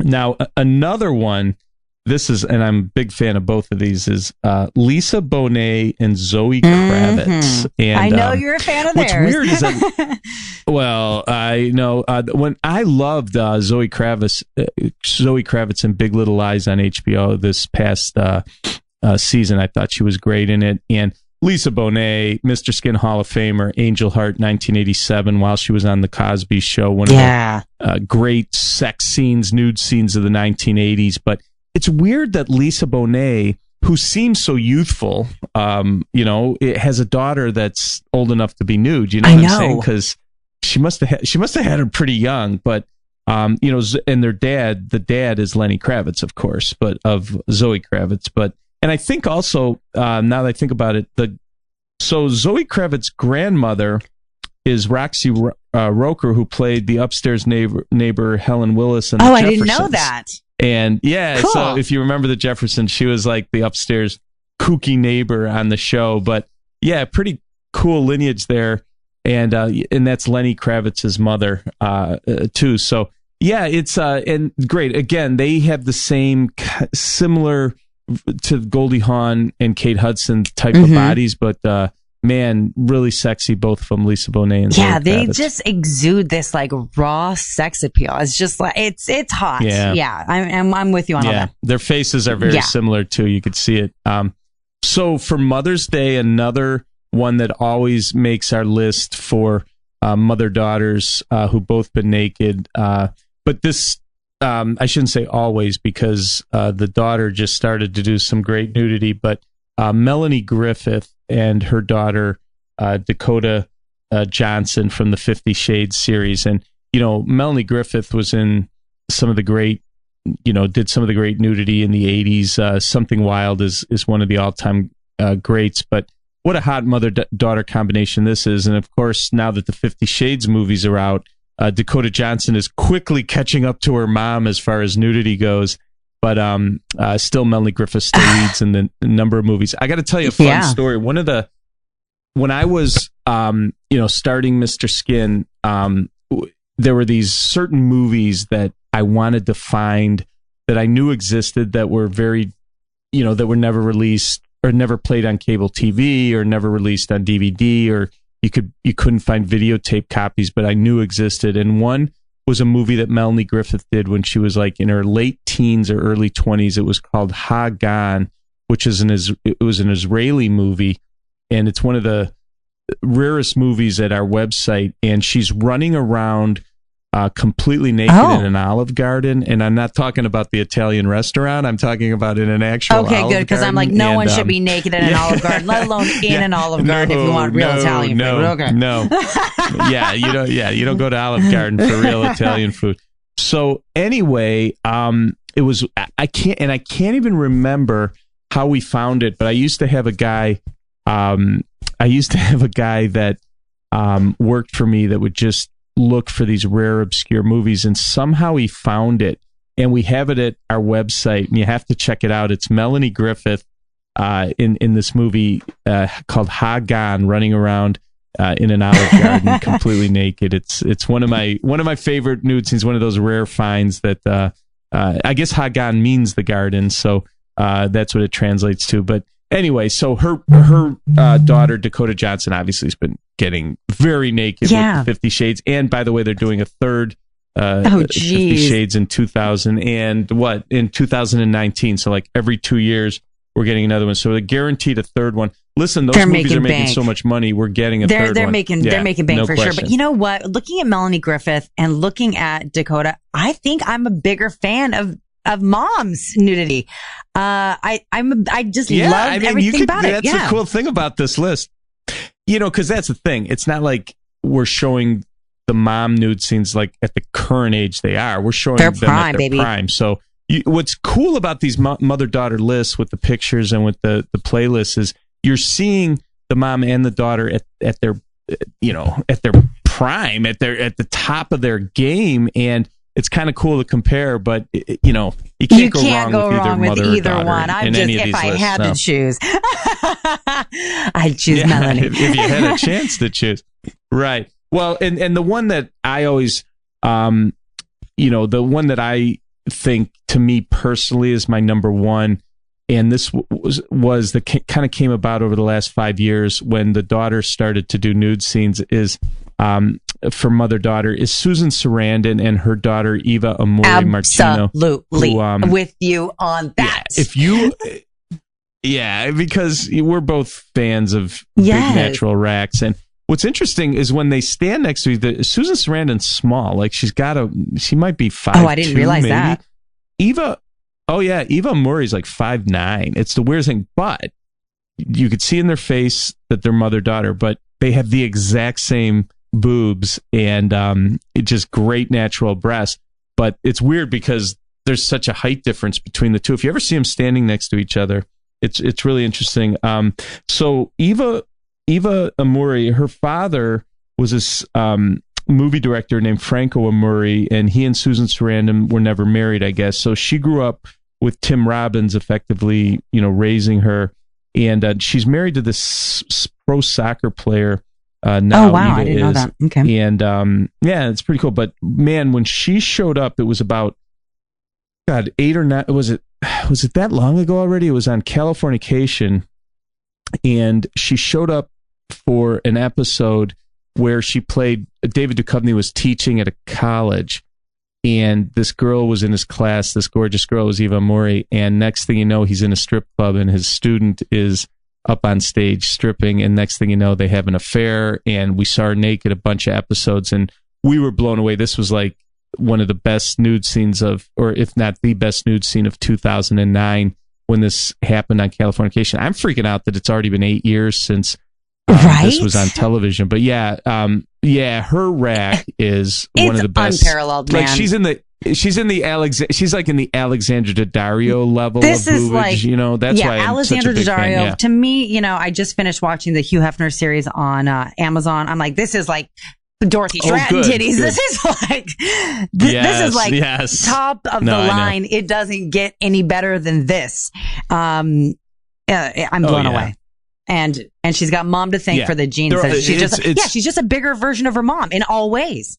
now another one. This is, and I'm a big fan of both of these, is Lisa Bonet and Zoe Kravitz. And I know you're a fan of theirs. What's weird is that, well, I know when I loved Zoe Kravitz in Big Little Lies on HBO this past season. I thought she was great in it. And Lisa Bonet, Mr. Skin Hall of Famer, Angel Heart, 1987, while she was on The Cosby Show, one of the great sex scenes, nude scenes of the 1980s. But it's weird that Lisa Bonet, who seems so youthful, it has a daughter that's old enough to be nude. You know what I'm saying? Because she must have had her pretty young. But and their dad, the dad is Lenny Kravitz, of course, but of Zoe Kravitz. And I think also now that I think about it, so Zoe Kravitz's grandmother is Roxy Roker, who played the upstairs neighbor Helen Willis and the Jeffersons. I didn't know that. And cool. So if you remember the Jeffersons, she was like the upstairs kooky neighbor on the show. But pretty cool lineage there, and that's Lenny Kravitz's mother too. So it's and great. Again, they have the same similar to Goldie Hawn and Kate Hudson type of bodies, but man, really sexy, both of them, Lisa Bonet and Zoe Kravitz. They just exude this like raw sex appeal. It's just like it's hot. I'm with you on all that. Their faces are very similar too. You could see it. So for Mother's Day, another one that always makes our list for mother-daughters who both been naked. But this, I shouldn't say always, because the daughter just started to do some great nudity, but Melanie Griffith and her daughter Dakota Johnson from the 50 Shades series. And Melanie Griffith was in some of the great did some of the great nudity in the 80s. Something Wild is one of the all-time greats, but what a hot mother-daughter combination this is. And of course, now that the 50 Shades movies are out, Dakota Johnson is quickly catching up to her mom as far as nudity goes. But still, Melanie Griffith still leads in the number of movies. I got to tell you a fun story. When I was, starting Mr. Skin, there were these certain movies that I wanted to find that I knew existed that were very, that were never released or never played on cable TV or never released on DVD, or you couldn't find videotape copies, but I knew existed. And one was a movie that Melanie Griffith did when she was like in her late teens or early 20s. It was called Hagan, which is it was an Israeli movie, and it's one of the rarest movies at our website. And she's running around completely naked in an Olive Garden, and I'm not talking about the Italian restaurant. I'm talking about in an actual Olive Garden. Okay, good, because I'm like, no one should be naked in an Olive Garden, let alone in an Olive Garden if you want real Italian food. Okay. No. You don't go to Olive Garden for real Italian food. So anyway, it was I can't even remember how we found it, but I used to have a guy that worked for me that would just look for these rare, obscure movies, and somehow he found it, and we have it at our website, and you have to check it out. It's Melanie Griffith in this movie called Hagan, running around in an Olive Garden completely naked. It's one of my favorite nude scenes, one of those rare finds that I guess Hagan means the garden, so that's what it translates to. But anyway, so her daughter Dakota Johnson obviously has been getting very naked with 50 Shades, and by the way, they're doing a third 50 Shades in 2019. So like every 2 years we're getting another one. So they're guaranteed a third one. Listen, those movies are making so much money. We're getting a third one. They're making bank for sure. But you know what? Looking at Melanie Griffith and looking at Dakota, I think I'm a bigger fan of mom's nudity. I just love everything about it. That's the cool thing about this list. Because that's the thing. It's not like we're showing the mom nude scenes like at the current age they are. We're showing them at their prime. So what's cool about these mother-daughter lists with the pictures and with the playlists is you're seeing the mom and the daughter at their prime, at the top of their game, and it's kind of cool to compare. But you can't go wrong with either one. If I had to choose, I'd choose Melanie. if you had a chance to choose, right? Well, and the one that I always, the one that I think to me personally is my number one, and this was the kind of came about over the last 5 years when the daughter started to do nude scenes is for mother-daughter is Susan Sarandon and her daughter Eva Amore Martino. Absolutely, with you on that. Because we're both fans of big natural racks, and what's interesting is when they stand next to each other, Susan Sarandon's small. Like she might be 5'2". Oh, I didn't realize that. Eva Amori's like 5'9". It's the weirdest thing, but you could see in their face that they're mother-daughter, but they have the exact same boobs and it's just great natural breasts. But it's weird because there's such a height difference between the two. If you ever see them standing next to each other, it's really interesting. So Eva Amore, her father was this movie director named Franco Amore, and he and Susan Sarandon were never married, I guess. So she grew up with Tim Robbins, effectively, raising her, and she's married to this pro soccer player. Now, oh wow, Eva I didn't know that. Okay, and it's pretty cool. But man, when she showed up, it was about 8 or 9. Was it that long ago already? It was on Californication, and she showed up for an episode where she played. David Duchovny was teaching at a college, and this girl was in his class. This gorgeous girl was Eva Amore, and next thing you know, he's in a strip club, and his student is up on stage stripping, and next thing you know, they have an affair, and we saw her naked a bunch of episodes, and we were blown away. This was like one of the best nude scenes or if not the best nude scene of 2009 when this happened on Californication. I'm freaking out that it's already been 8 years since this was on television. But her rack is one of the best. Unparalleled, man. Like she's like in the Alexandra Daddario level this of is boobage, like, that's why I'm Alexandra such a big Daddario, fan. Yeah. to me, I just finished watching the Hugh Hefner series on Amazon. I'm like, this is like Dorothy Stratton titties. Good. This is like top of the line. It doesn't get any better than this. I'm blown away. And she's got mom to thank for the genes. She's just a bigger version of her mom in all ways.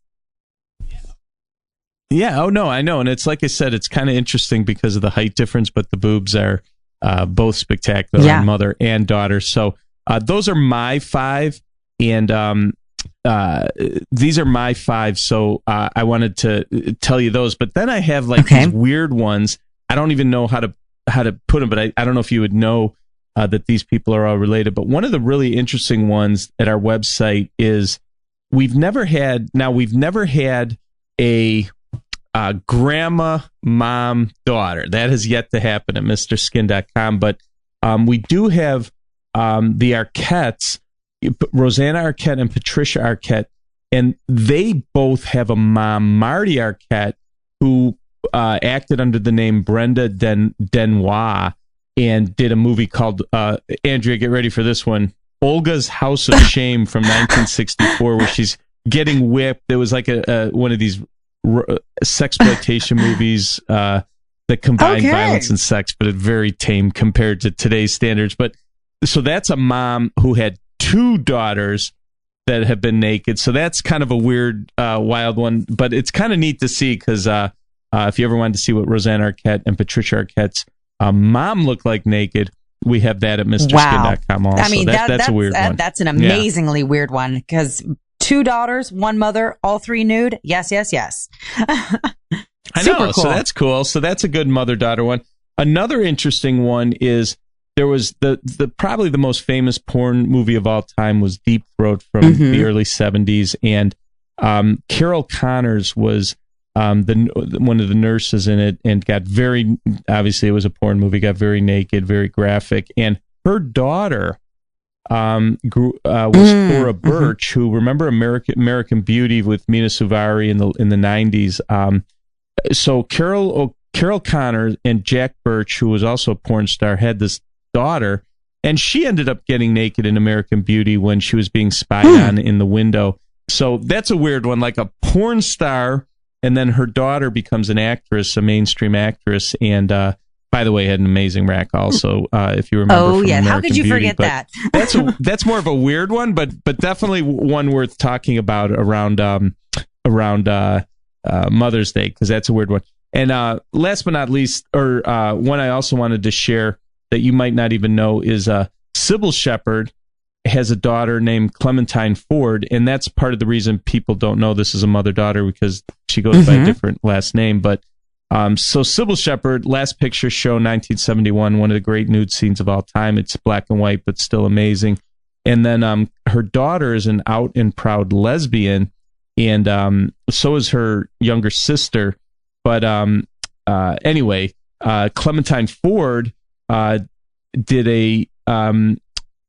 Yeah. Oh no, I know. And it's like I said, it's kind of interesting because of the height difference, but the boobs are both spectacular on mother and daughter. So those are my 5, and these are my 5. So I wanted to tell you those, but then I have these weird ones. I don't even know how to put them, but I don't know if you would know that these people are all related. But one of the really interesting ones at our website is we've never had a grandma, mom, daughter. That has yet to happen at MrSkin.com. But we do have the Arquettes, Rosanna Arquette and Patricia Arquette, and they both have a mom, Marty Arquette, who acted under the name Brenda Denois and did a movie called, Andrea, get ready for this one, Olga's House of Shame from 1964, where she's getting whipped. There was like one of these sexploitation movies that combine violence and sex, but it's very tame compared to today's standards. But so that's a mom who had 2 daughters that have been naked. So that's kind of a weird, wild one, but it's kind of neat to see because if you ever wanted to see what Rosanna Arquette and Patricia Arquette's mom looked like naked, we have that at MrSkin.com also. I mean, that's a weird one. That's an amazingly weird one because 2 daughters, 1 mother, all 3 nude. Yes. I know. Super cool. So that's cool. So that's a good mother-daughter one. Another interesting one is there was the probably the most famous porn movie of all time was Deep Throat from the early 70s. And Carol Connors was one of the nurses in it, and got very, obviously it was a porn movie, got very naked, very graphic. And her daughter was Thora Birch, who, remember American Beauty with Mina Suvari in the 90s. So Carol Connor and Jack Birch, who was also a porn star, had this daughter, and she ended up getting naked in American Beauty when she was being spied on in the window. So that's a weird one, like a porn star, and then her daughter becomes an actress, a mainstream actress, and by the way, had an amazing rack also, if you remember. Oh, from yeah. American How could you Beauty. forget that? That's more of a weird one, but definitely one worth talking about around Mother's Day, because that's a weird one. And last but not least, or one I also wanted to share that you might not even know is Sybil Shepherd has a daughter named Clementine Ford, and that's part of the reason people don't know this is a mother-daughter, because she goes by a different last name. But so Sybil Shepherd, Last Picture Show, 1971, one of the great nude scenes of all time. It's black and white, but still amazing. And then her daughter is an out and proud lesbian, and so is her younger sister. But anyway, Clementine Ford did a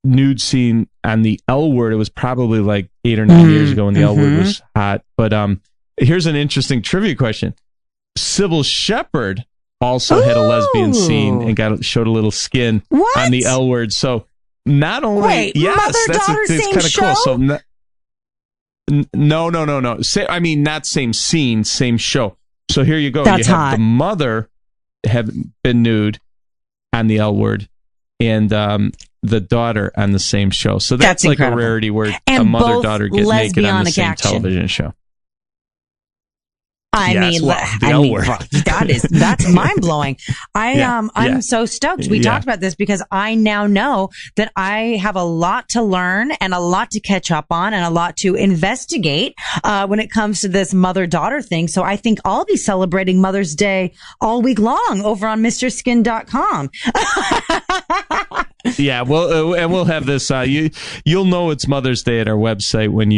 nude scene on the L Word. It was probably like 8 or 9 years ago when the L Word was hot. But here's an interesting trivia question. Sybil Shepherd also had a lesbian scene and showed a little skin on the L Word. So not only mother-daughter same kind of show? cool. So no. I mean, not same scene, same show. So here you go. That's you have hot. the mother have been nude on the L Word, and the daughter on the same show. So that's like incredible. a rarity where And a mother-daughter get naked on the lesbianic same action. television show. That's mind blowing. I'm so stoked. We talked about this because I now know that I have a lot to learn and a lot to catch up on and a lot to investigate when it comes to this mother-daughter thing. So I think I'll be celebrating Mother's Day all week long over on MrSkin.com. Yeah, well, and we'll have this. You'll know it's Mother's Day at our website when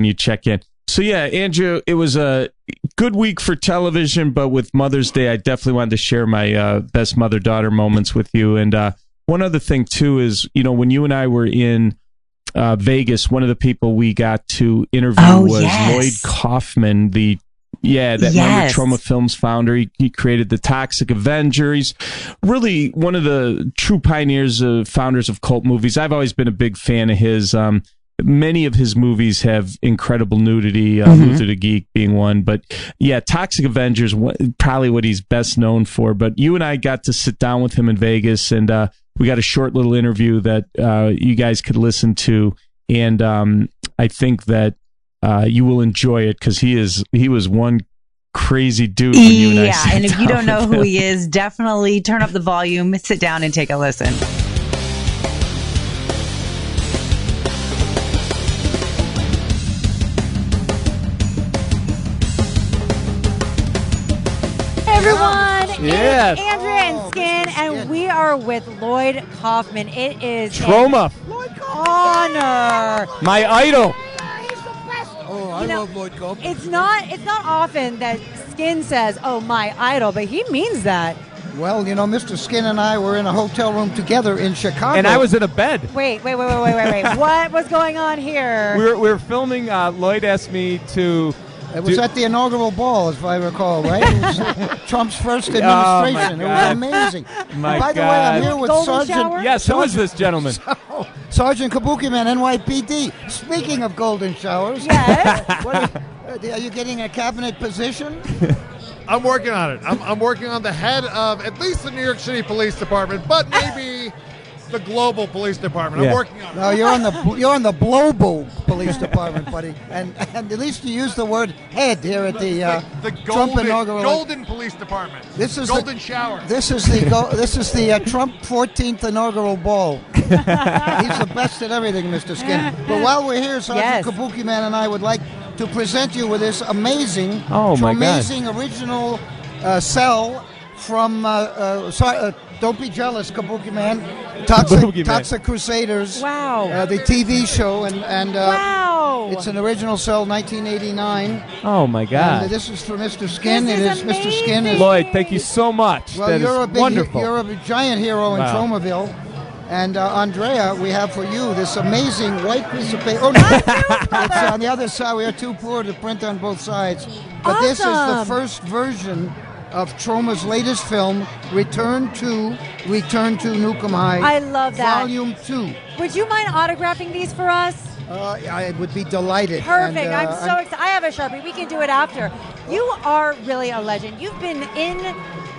you check in. So yeah, Andrew, it was a good week for television, but with Mother's Day, I definitely wanted to share my best mother-daughter moments with you. And one other thing too is, when you and I were in Vegas, one of the people we got to interview was Lloyd Kaufman, Mother Trauma Films founder. He created the Toxic Avenger. He's really one of the true pioneers of founders of cult movies. I've always been a big fan of his. Many of his movies have incredible nudity, Luther the Geek being one. But yeah, Toxic Avengers, probably what he's best known for. But you and I got to sit down with him in Vegas, and we got a short little interview that you guys could listen to. And I think that you will enjoy it, because he was one crazy dude when you and I sat and if you don't down know with who him. he is, definitely turn up the volume, sit down, and take a listen. Everyone, Yes. it's Andrea and Skin, and we are with Lloyd Kaufman. It is Trauma. an honor. My idol. Oh, I love Lloyd Kaufman. It's not often that Skin says, "Oh, my idol," but he means that. Well, Mr. Skin and I were in a hotel room together in Chicago. And I was in a bed. Wait. What was going on here? We were filming. Lloyd asked me to. It was at the inaugural ball, if I recall, right? It was Trump's first administration. It was amazing. My By the way, God. I'm here with Golden Sergeant. shower? Yes, who is this gentleman? Sergeant Kabuki Man, NYPD. Speaking of golden showers, Yes. are you getting a cabinet position? I'm working on it. I'm working on the head of at least the New York City Police Department, but maybe the global police department. Yeah. I'm working on it. No, you're on the global police department, buddy. And at least you use the word head here at the The Trump inaugural. golden police department. This is golden shower. This is the Trump 14th inaugural ball. He's the best at everything, Mr. Skin. But while we're here, Sergeant Kabuki Man and I would like to present you with this amazing, original cell from. Don't be jealous, Kabuki Man. Toxic Crusaders. Wow. The TV show and Wow. Wow. It's an original cell, 1989. Oh, my God. And this is for Mr. Skin. This is Mr. Skin is... Lloyd, thank you so much. Well, that you're is a big, wonderful. You're a giant hero in Wow. Tromaville. And Andrea, we have for you this amazing white piece of paper. Oh, no. It's on the other side. We are too poor to print on both sides. But this is the Awesome. first version of Troma's latest film, Return to Nukem High. I love that. Volume 2. Would you mind autographing these for us? I would be delighted. Perfect. And, I'm so excited. I have a Sharpie. We can do it after. You are really a legend. You've been in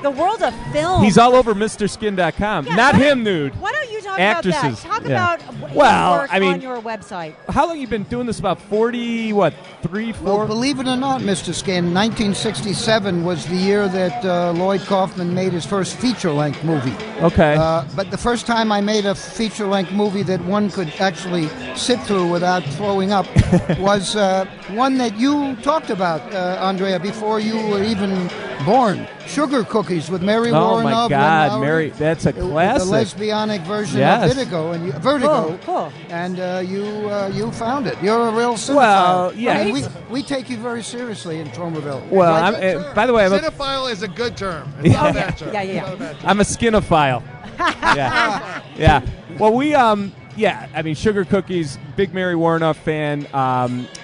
the world of film. He's all over MrSkin.com. Yeah, Not why him, don't- Nude. Why don't you talk Actresses. about that? Talk Yeah. about his Well, work I mean- on your website. How long you been doing this? About 40, what, 3, 4? Well, believe it or not, Mr. Skin, 1967 was the year that Lloyd Kaufman made his first feature-length movie. Okay. But the first time I made a feature-length movie that one could actually sit through without throwing up was one that you talked about, Andrea, before you were even born. Sugar Cookies with Mary Oh, my Warrenov. God, Mary, that's a classic. The lesbianic version Yes. of Vertigo. Cool. And you found it. You're a real cinephile. Well, yeah. I mean, we take you very seriously in Tromaville. Well, Right? by the way, Cinephile is a good term. It's not a bad term. Yeah. It's not a bad term. I'm a skinophile. Yeah. Yeah. Well, I mean, Sugar Cookies, big Mary Warrenov fan,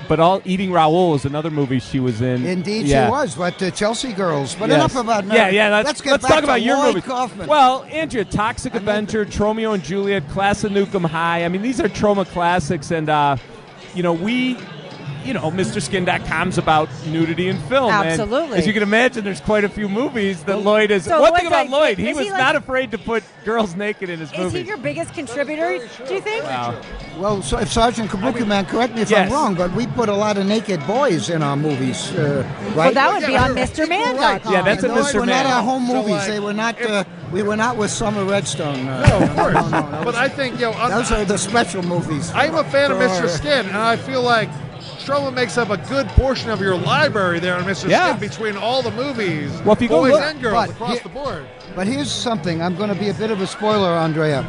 but Eating Raoul is another movie she was in. Indeed, Yeah. she was. But Chelsea Girls. But Yes. enough about Mary. Yeah. Let's Let's back talk to about your Lloyd movie. Kaufman. Well, Andrea, Toxic Avenger, Tromeo and Juliet, Class of Nukem High. I mean, these are Troma classics, and MrSkin.com's about nudity in film. Absolutely. And as you can imagine, there's quite a few movies that Lloyd is. So one Lloyd's thing about like- Lloyd, is he was he like- not afraid to put girls naked in his Is movies. he your biggest contributor, do you think? Wow. Well, so if Sergeant Kabuki Man, correct me if Yes. I'm wrong, but we put a lot of naked boys in our movies, right? Well, that would be on MrMan.com. Yeah, that's a Those Mr. were not Man. our home So, movies. like, They were not. We were not with Summer Redstone. No, of course. No, But I think, those are the special movies. I'm a fan of For Mr. our- Skin, and I feel like Stroma makes up a good portion of your library there on Mr. Yeah. Skin between all the movies, Well, if you go boys look- and girls but across the board. But here's something. I'm going to be a bit of a spoiler, Andrea.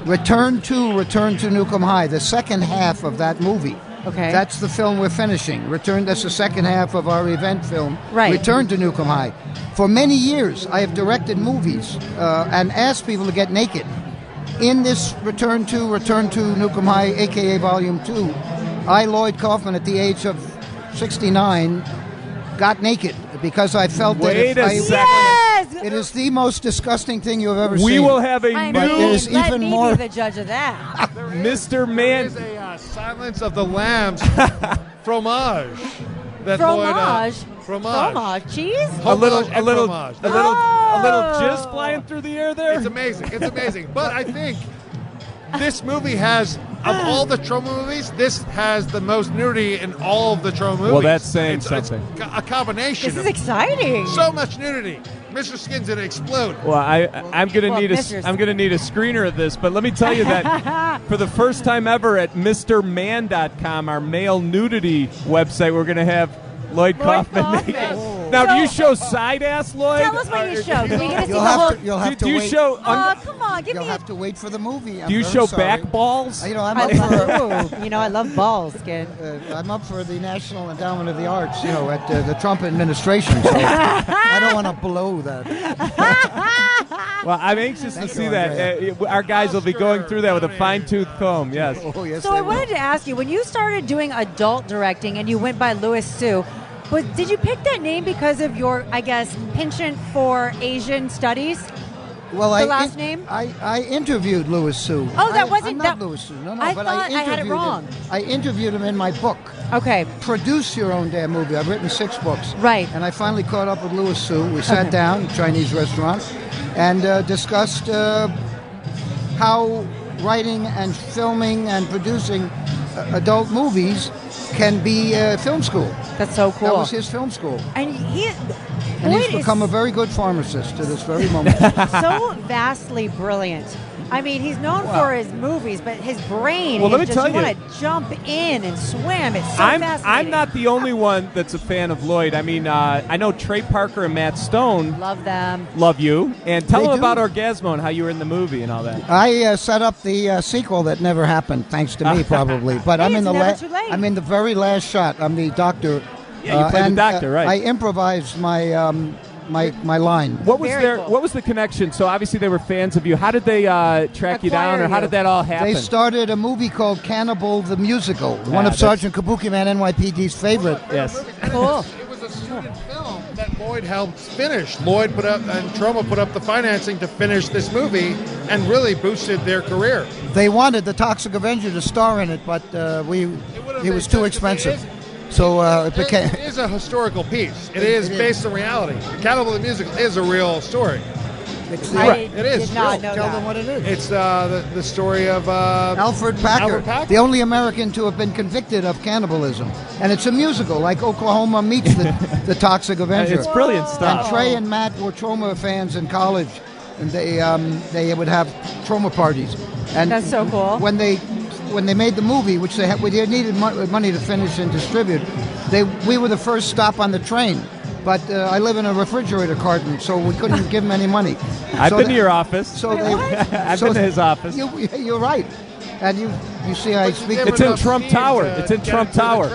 Return to Nukem High, the second half of that movie. Okay. That's the film we're finishing. That's the second half of our event film. Right. Return to Nukem High. For many years, I have directed movies and asked people to get naked. In this Return to Nukem High, a.k.a. Volume 2, I, Lloyd Kaufman, at the age of 69, got naked because I felt Wait that a if second. Yes! it is the most disgusting thing you've ever We seen. will have a I But new mean, there's let even me more- be the judge of that. Mr. There Man. is a Silence of the Lambs fromage. That Lloyd, Fromage? fromage. Fromage? Cheese? A little and fromage. a little Oh. jizz flying through the air there. It's amazing. It's amazing. But I think this movie has, of all the Troma movies, this has the most nudity in all of the Troma movies. Well, that's saying It's something. a combination This is of exciting. so much nudity. Mr. Skin's gonna explode. Well, I'm gonna Well, need Mr. I'm gonna need a screener of this, but let me tell you that for the first time ever at MrMan.com, our male nudity website, we're gonna have Lloyd Kaufman Kaufman. naked. Now, do you show side ass, Lloyd? Tell us what you show. Do we get to see You'll the whole... have to Do you wait. show? Oh, come on. Give You'll me a... have to wait for the movie. I'm Do you very show sorry. back balls? You know, I'm I up for. love, you know, I love balls, Skid. I'm up for the National Endowment of the Arts, at the Trump administration. So I don't want to blow that. Well, I'm anxious to Thank see you, that. Our guys will be going through that with a fine-tooth comb. Yes. Oh, yes. So they I will. wanted to ask you, when you started doing adult directing and you went by Louis Sue, did you pick that name because of your, I guess, penchant for Asian studies? Well, the last name? I interviewed Louis Sue. Oh, that I'm wasn't- not that- Louis Sue. No, I but thought I had it interviewed wrong. him. I interviewed him in my book. Okay. Produce your own damn movie. I've written 6 books. Right. And I finally caught up with Louis Sue. We sat down at a Chinese restaurant and discussed how writing and filming and producing adult movies can be film school. That's so cool. That was his film school. And And he's Lloyd become a is very good pharmacist to this very moment. so vastly brilliant. I mean, he's known for his movies, but his brain Well, let me is just, tell you you. want to jump in and swim. It's so I'm fascinating. not the only one that's a fan of Lloyd. I mean, I know Trey Parker and Matt Stone Love them. love you. And tell They them do. about Orgasmo and how you were in the movie and all that. I set up the sequel that never happened, thanks to me, probably. But I'm Hey, in the it's never too late. I'm in the very last shot. I'm the doctor. Yeah, you play the and, doctor, right. I improvised my my line. What was Very cool. What was the connection? So obviously they were fans of you. How did they track you down, Acquire or how you. did that all happen? They started a movie called Cannibal the Musical, one of that's- Sergeant Kabuki Man NYPD's favorite. Yes. Cool. It was a student film that Lloyd helped finish. Lloyd put up and Troma put up the financing to finish this movie and really boosted their career. They wanted the Toxic Avenger to star in it, but it was too expensive. So it became. It is a historical piece. It is based on reality. Cannibal the Musical is a real story. I It is did not real. know Tell them that. what it is. It's the story of Alfred Packer, Alfred Packer. the only American to have been convicted of cannibalism, and it's a musical, like Oklahoma meets the Toxic Avenger. It's brilliant And stuff. Trey and Matt were Troma fans in college, and they would have Troma parties. And That's so cool. When they made the movie, which they needed money to finish and distribute, we were the first stop on the train. But I live in a refrigerator carton, so we couldn't give him any money. I've So been to they- your office. So they, I've so been to his office. You're right, and you see I speak. It's in Trump Tower. It's in Trump Tower.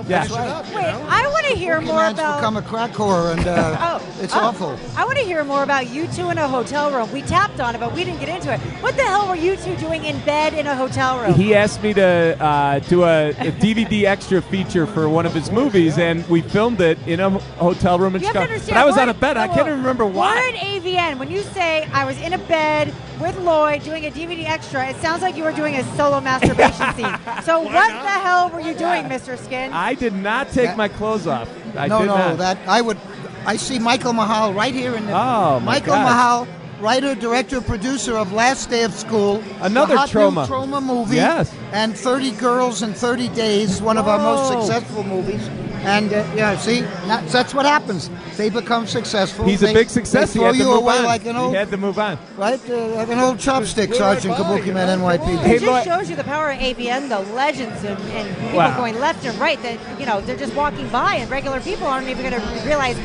Yeah. Finish it up, you Wait, know? I want to hear more Man's about. become a crack whore, and it's awful. I want to hear more about you two in a hotel room. We tapped on it, but we didn't get into it. What the hell were you two doing in bed in a hotel room? He asked me to do a DVD extra feature for one of his movies, and we filmed it in a hotel room in You have to Chicago. understand. But I was we're on a bed. I at- can't even remember We're why. at AVN. When you say I was in a bed with Lloyd doing a DVD extra, it sounds like you were doing a solo masturbation scene. So what the hell were you doing, Mr. Skin? I did not take my clothes off. I No, did no, not. that I see Michael Mahal right here in the. Oh, my Michael gosh. Mahal, writer, director, producer of Last Day of School, Another the hot Troma. new Troma movie, Yes. and 30 Girls in 30 Days, one of our most Whoa. successful movies. And see, that's what happens. They become successful. He's a They- big success. They He throw had to you move away on. like an old, He had to move on. right, like an old chopstick, Sergeant Kabuki Man NYPD. Hey, It Lloyd- just shows you the power of AVN, the legends, and people Wow. going left and right that, they're just walking by, and regular people aren't even going to realize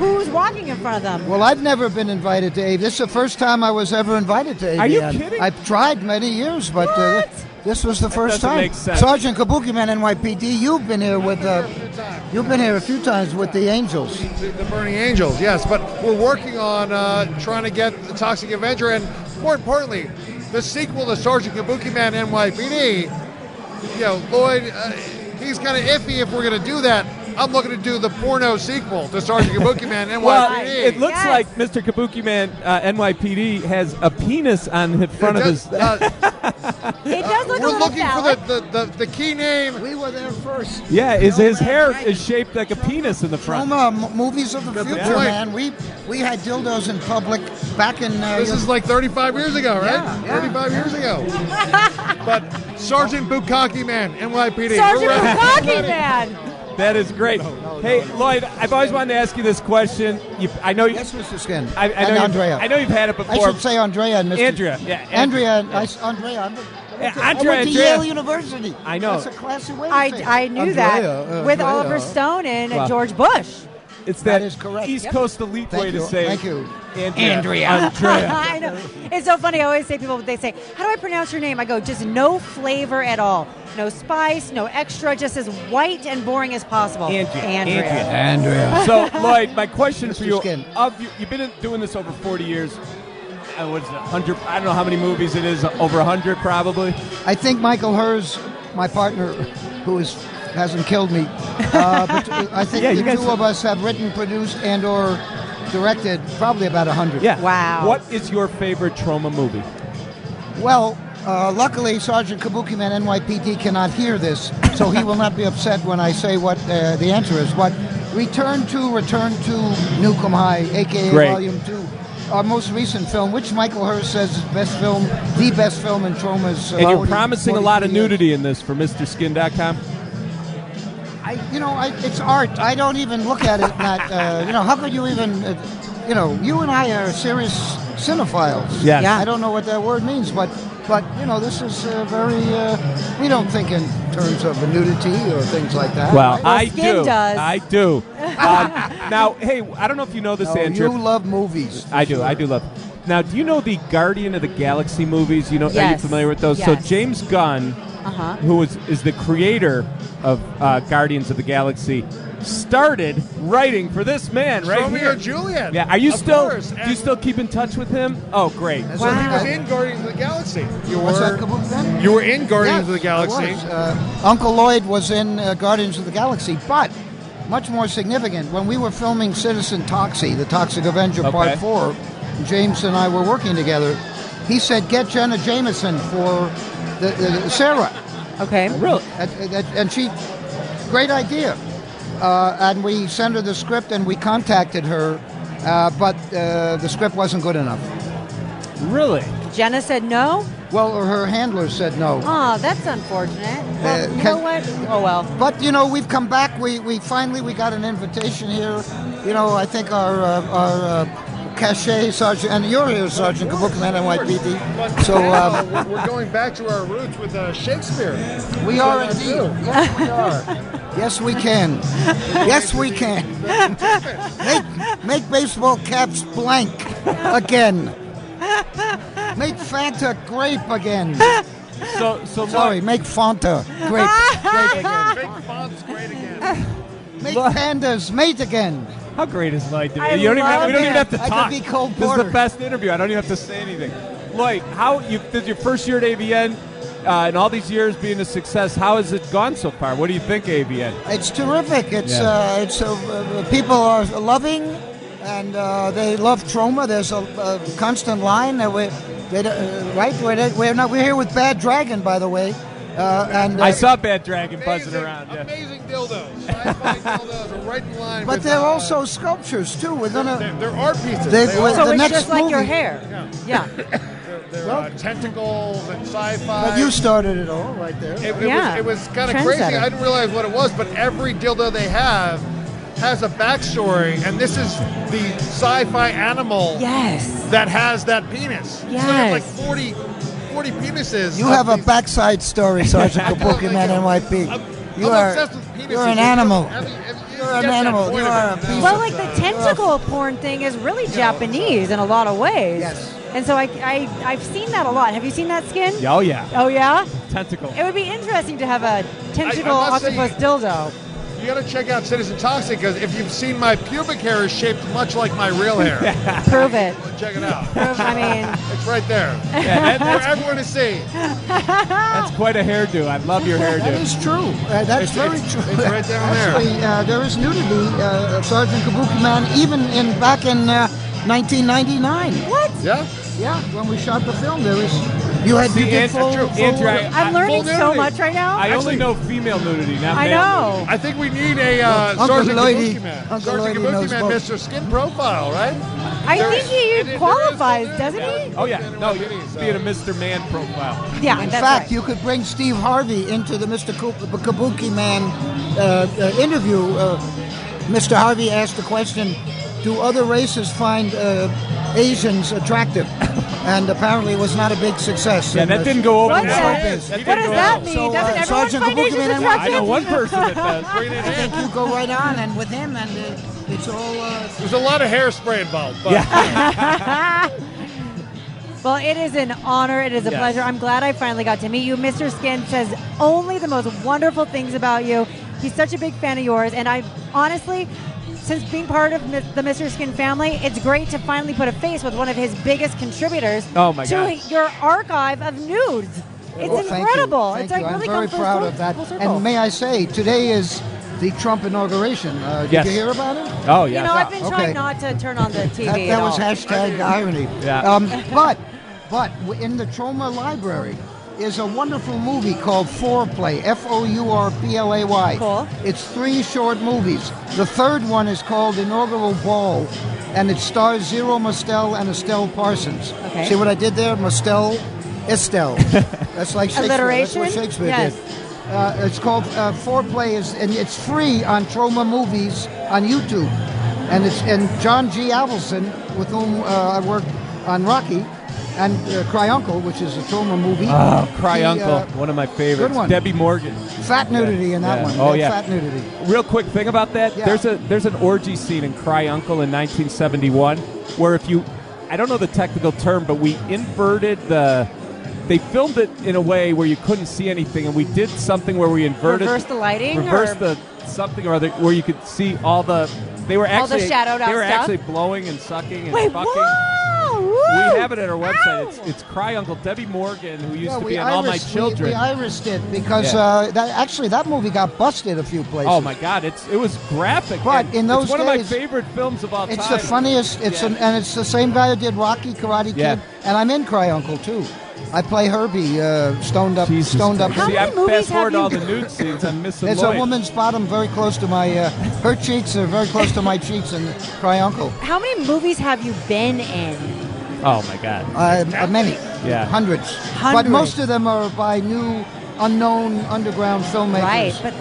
who's walking in front of them. Well, I've never been invited to AVN. This is the first time I was ever invited to AVN. Are you kidding? I've tried many years, but this was the first doesn't time. make sense. Sergeant Kabuki Man NYPD, you've been here with you've been here a few times with the Angels. The Burning Angels, yes. But we're working on trying to get the Toxic Avenger, and more importantly, the sequel to Sergeant Kabuki Man NYPD. Lloyd, he's kind of iffy if we're going to do that. I'm looking to do the porno sequel to Sergeant Kabuki Man NYPD. Well, it looks Yes. like Mr. Kabuki Man NYPD has a penis on the front of his. It does look a we're little looking phallic. for the key name. We were there first. Yeah, his hair is shaped like a penis in the front. Troma, movies of the Good future, point. man. We had dildos in public back in. This is like 35 years ago, right? Yeah. 35 years ago. But Sergeant Bukaki Man, NYPD. Sergeant we're ready. Bukaki Man. That is great. Hey, Lloyd, I've always wanted to ask you this question. I know you. Yes, Mr. Skin. I and know Andrea. I know you've had it I before. should say Andrea and Mr. Andrea. Yeah, Andrea. Andrea. I went to Andrea. Yale University. I know. That's a classy way to say it. I knew Andrea, that with Andrea. Oliver Stone and Wow. George Bush. It's That that is correct. East Yep. Coast elite Thank way to you. say Thank you. Andrea. I know. It's so funny. I always say they say, how do I pronounce your name? I go, just no flavor at all. No spice, no extra, just as white and boring as possible. Andrea. Andrea. So, Lloyd, my question for Mr. you: Skin. you've been doing this over 40 years. What is it? 100? I don't know how many movies it is. Over 100, probably. I think Michael Hers, my partner, who hasn't killed me, but I think Yeah, you the guys- two of us have written, produced, and/or directed probably about 100. Yeah. Wow. What is your favorite Troma movie? Well, luckily, Sergeant Kabuki Man NYPD cannot hear this, so he will not be upset when I say what the answer is. But Return to Nukem High, a.k.a. Great. Volume 2, our most recent film, which Michael Hurst says is the best film in Troma's. And you're 40 promising a lot of 43 years. nudity in this for MrSkin.com. It's art. I don't even look at it that, how could you even you and I are serious cinephiles. Yes. Yeah. I don't know what that word means, but this is very. We don't think in terms of nudity or things like that. Well, right? I Skin do. does. I do. Now, hey, I don't know if you know this, No, Andrew. you love movies. I do love. Now, do you know the Guardian of the Galaxy movies? Are you Yes. familiar with those? Yes. So James Gunn, who is the creator of Guardians of the Galaxy, started writing for this man right Romeo here. and Juliet. Yeah, are you Of still? course. Do you still keep in touch with him? Oh, great. So he was in Guardians of the Galaxy. What's that, Kabuki Man? You were in Guardians Yes, of the Galaxy. I was. Uncle Lloyd was in Guardians of the Galaxy, but much more significant, when we were filming Citizen Toxie, the Toxic Avenger Part 4, James and I were working together, he said, get Jenna Jameson for the Sarah. Okay. Really? And she, great idea. And we sent her the script and we contacted her, but the script wasn't good enough. Really? Jenna said no? Well, her handler said no. Oh, that's unfortunate. Well, you know can- what? Oh, well. But we've come back. We finally got an invitation here. I think our cachet sergeant, and you're here, Sergeant Kabuki Man NYPD. So we're going back to our roots with Shakespeare. we are indeed. Yes, we are. Yes, we can. Yes, we can. Make baseball caps blank again. Make Fanta grape again. So Sorry, make Fanta grape again. Make fonts great again. Make pandas mate again. how great is Lloyd? I We don't love even it. have to I talk. could be Cole This is Porter. the best interview. I don't even have to say anything. Lloyd, this is your first year at AVN, and all these years being a success. How has it gone so far? What do you think, AVN? It's terrific. People are loving, and they love trauma. There's a constant line. We're here with Bad Dragon, by the way. And I saw Bad Dragon buzzing around. Yeah. Amazing dildos. Sci-fi dildos are right in line. but with, they're also sculptures too. We're gonna. They're art pieces. They- They well, are. So the it's next just like your movie- hair. Yeah. They're tentacles and sci-fi. But you started it all right there. It was kind of crazy. Trendsetter. I didn't realize what it was, but every dildo they have has a backstory, and this is the sci-fi animal Yes. that has that penis. So Yes. there's like 40 penises. You of have a these- backside story, Sergeant Kabuki Man NYP. I'm You are. obsessed with penises. You're an animal. You're an animal. You are a piece Well, of- like the tentacle porn thing is really Japanese in a lot of ways. Yes. And so I've seen that a lot. Have you seen that skin? Oh, yeah. Oh, yeah? Tentacle. It would be interesting to have a tentacle I must say octopus dildo. You got to check out Citizen Toxic, because if you've seen my pubic hair is shaped much like my real hair. Prove it. Check it out. I mean, It's right there Yeah, for everyone to see. that's quite a hairdo. I love your That hairdo. is true. That's very it's- true. it's right down there. Actually, there is nudity, Sergeant Kabuki Man, even back in 1999. what? Yeah. Yeah, when we shot the film, there was. You See, did full. Andrew, I'm learning so nudity. much right now. I only know female nudity, not I male know. I think we need a Uncle Sergeant Lloydie. Kabuki Man. Uncle Sergeant Lloydie knows Kabuki Man, both. Mr. Skin Profile, right? I There think is- he there is qualifies, no doesn't nudity. he? Oh, yeah. No, you're being a Mr. Man profile. Yeah, In that's fact, right. you could bring Steve Harvey into the Mr. Kabuki Man interview. Mr. Harvey asked the question, do other races find Asians attractive? And apparently it was not a big success. Yeah, in, that didn't go over What, well. what That does didn't that go mean? well. So, Doesn't everyone Sergeant find Kabuki Asians Man, I attractive? know one person that does. I think you go right on and with him, and it's all. There's a lot of hairspray involved. But Well, it is an honor. It is a Yes. pleasure. I'm glad I finally got to meet you. Mr. Skin says only the most wonderful things about you. He's such a big fan of yours. And I honestly, since being part of the Mr. Skin family, it's great to finally put a face with one of his biggest contributors Oh, my to God. your archive of nudes. It's Well, thank incredible. you. It's Thank like you. really I'm very come proud full, of that. full circle. And may I say, today is the Trump inauguration. Yes. Did you hear about it? Oh, You yeah. know, I've been Okay. trying not to turn on the TV That at was all. hashtag irony. Yeah. But in the Trauma Library is a wonderful movie called Foreplay, Fourplay. Cool. It's 3 short movies. The third one is called Inaugural Ball, and it stars Zero Mostel and Estelle Parsons. Okay. See what I did there? Estelle. That's like Shakespeare. Alliteration? That's what Shakespeare Yes. did. It's called Foreplay, and it's free on Trauma Movies on YouTube. and John G. Avildsen, with whom I worked on Rocky, and Cry Uncle, which is a trauma movie. Oh, Cry Uncle, one of my favorites. Good one. Debbie Morgan. Fat nudity in that one. Oh, yeah. Fat nudity. Real quick thing about that, there's an orgy scene in Cry Uncle in 1971 where I don't know the technical term, but we inverted they filmed it in a way where you couldn't see anything, and we did something where we inverted... Reverse the lighting? Something or other where you could see all the... They were actually, all the shadowed out They were stuff? actually blowing and sucking and Wait, fucking. whoa, woo, we have it at our website. It's Cry Uncle. Debbie Morgan, who used to be on All My Children. We irised it because that movie got busted a few places. Oh my God, it was graphic. But in those it's one days, of my favorite films of all time. It's the funniest. And it's the same guy who did Rocky, Karate Kid, and I'm in Cry Uncle too. I play Herbie, stoned up. How See, many I movies fast forward have you all the nude scenes. I'm missing There's Lloyd. a woman's bottom very close to my. Her cheeks are very close to my cheeks in Cry Uncle. How many movies have you been in? Oh my God. Many. Yeah. Hundreds. But most of them are by new, unknown underground filmmakers. Right, but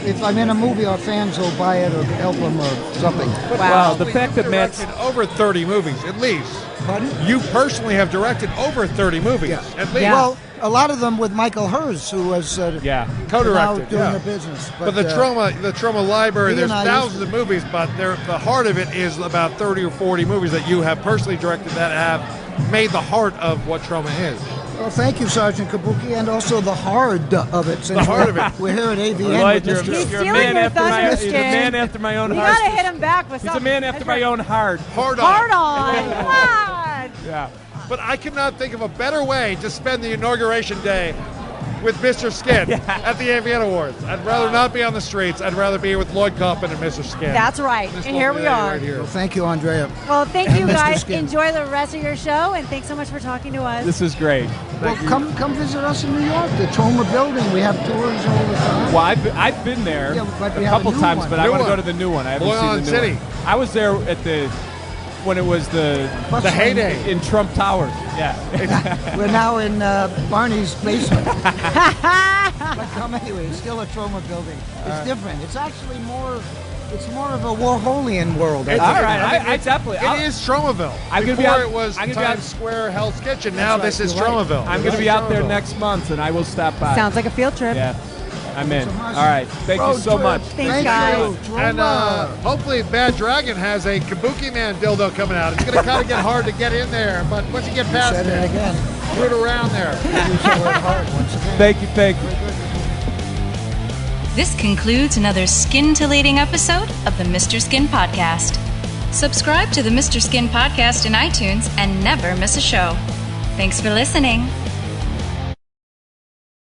if I'm in a movie, our fans will buy it or help them or something. Wow. The fact that Matt's directed over 30 movies, at least. Pardon? You personally have directed over 30 movies, at least. Well, a lot of them with Michael Hers, who was co-directed, now doing the business. But the trauma library, he there's and I thousands of movies, but the heart of it is about 30 or 40 movies that you have personally directed that have made the heart of what trauma is. Well, thank you, Sergeant Kabuki, and also the hard of it. The heart of it. We're here at AVN. Lloyd, with He's you're a stealing man your after my thunder, he's a Skin. man after my own You heart. gotta hit him back with He's something. a man after my own heart. Hard on. Hard on. Come on. Yeah. But I could not think of a better way to spend the inauguration day with Mr. Skin at the AVN Awards. I'd rather not be on the streets. I'd rather be with Lloyd Kaufman and Mr. Skin. That's right. This And here lovely we lady are. Right here. Well, thank you, Andrea. Well, thank And you Mr. guys. Skin. Enjoy the rest of your show, and thanks so much for talking to us. This is great. Well, come visit us in New York, the Trauma Building. We have tours all the time. Well, I've been there but a we have couple a new times, one. but I New want to one. go to the new one. I haven't Long seen Island the new City. one. I was there when it was the heyday in Trump Towers. Yeah. We're now in Barney's basement. But come anyway, it's still a Trauma Building. It's different. It's actually more. It's more of a Warholian world. All right, I definitely. It is Tromaville. I'm gonna be Before out- it was I'm gonna be Times out- Square Hell's Kitchen. Now That's this is right, you're right. Tromaville. I'm going to be out there next month, and I will stop by. Sounds like a field trip. Yeah, I'm in. All right, thank you so much. Thanks, guys. And hopefully Bad Dragon has a Kabuki Man dildo coming out. It's going to kind of get hard to get in there, but once you get past Said it again. root around there. Use the word hard once again. Thank you. This concludes another scintillating episode of the Mr. Skin Podcast. Subscribe to the Mr. Skin Podcast in iTunes and never miss a show. Thanks for listening.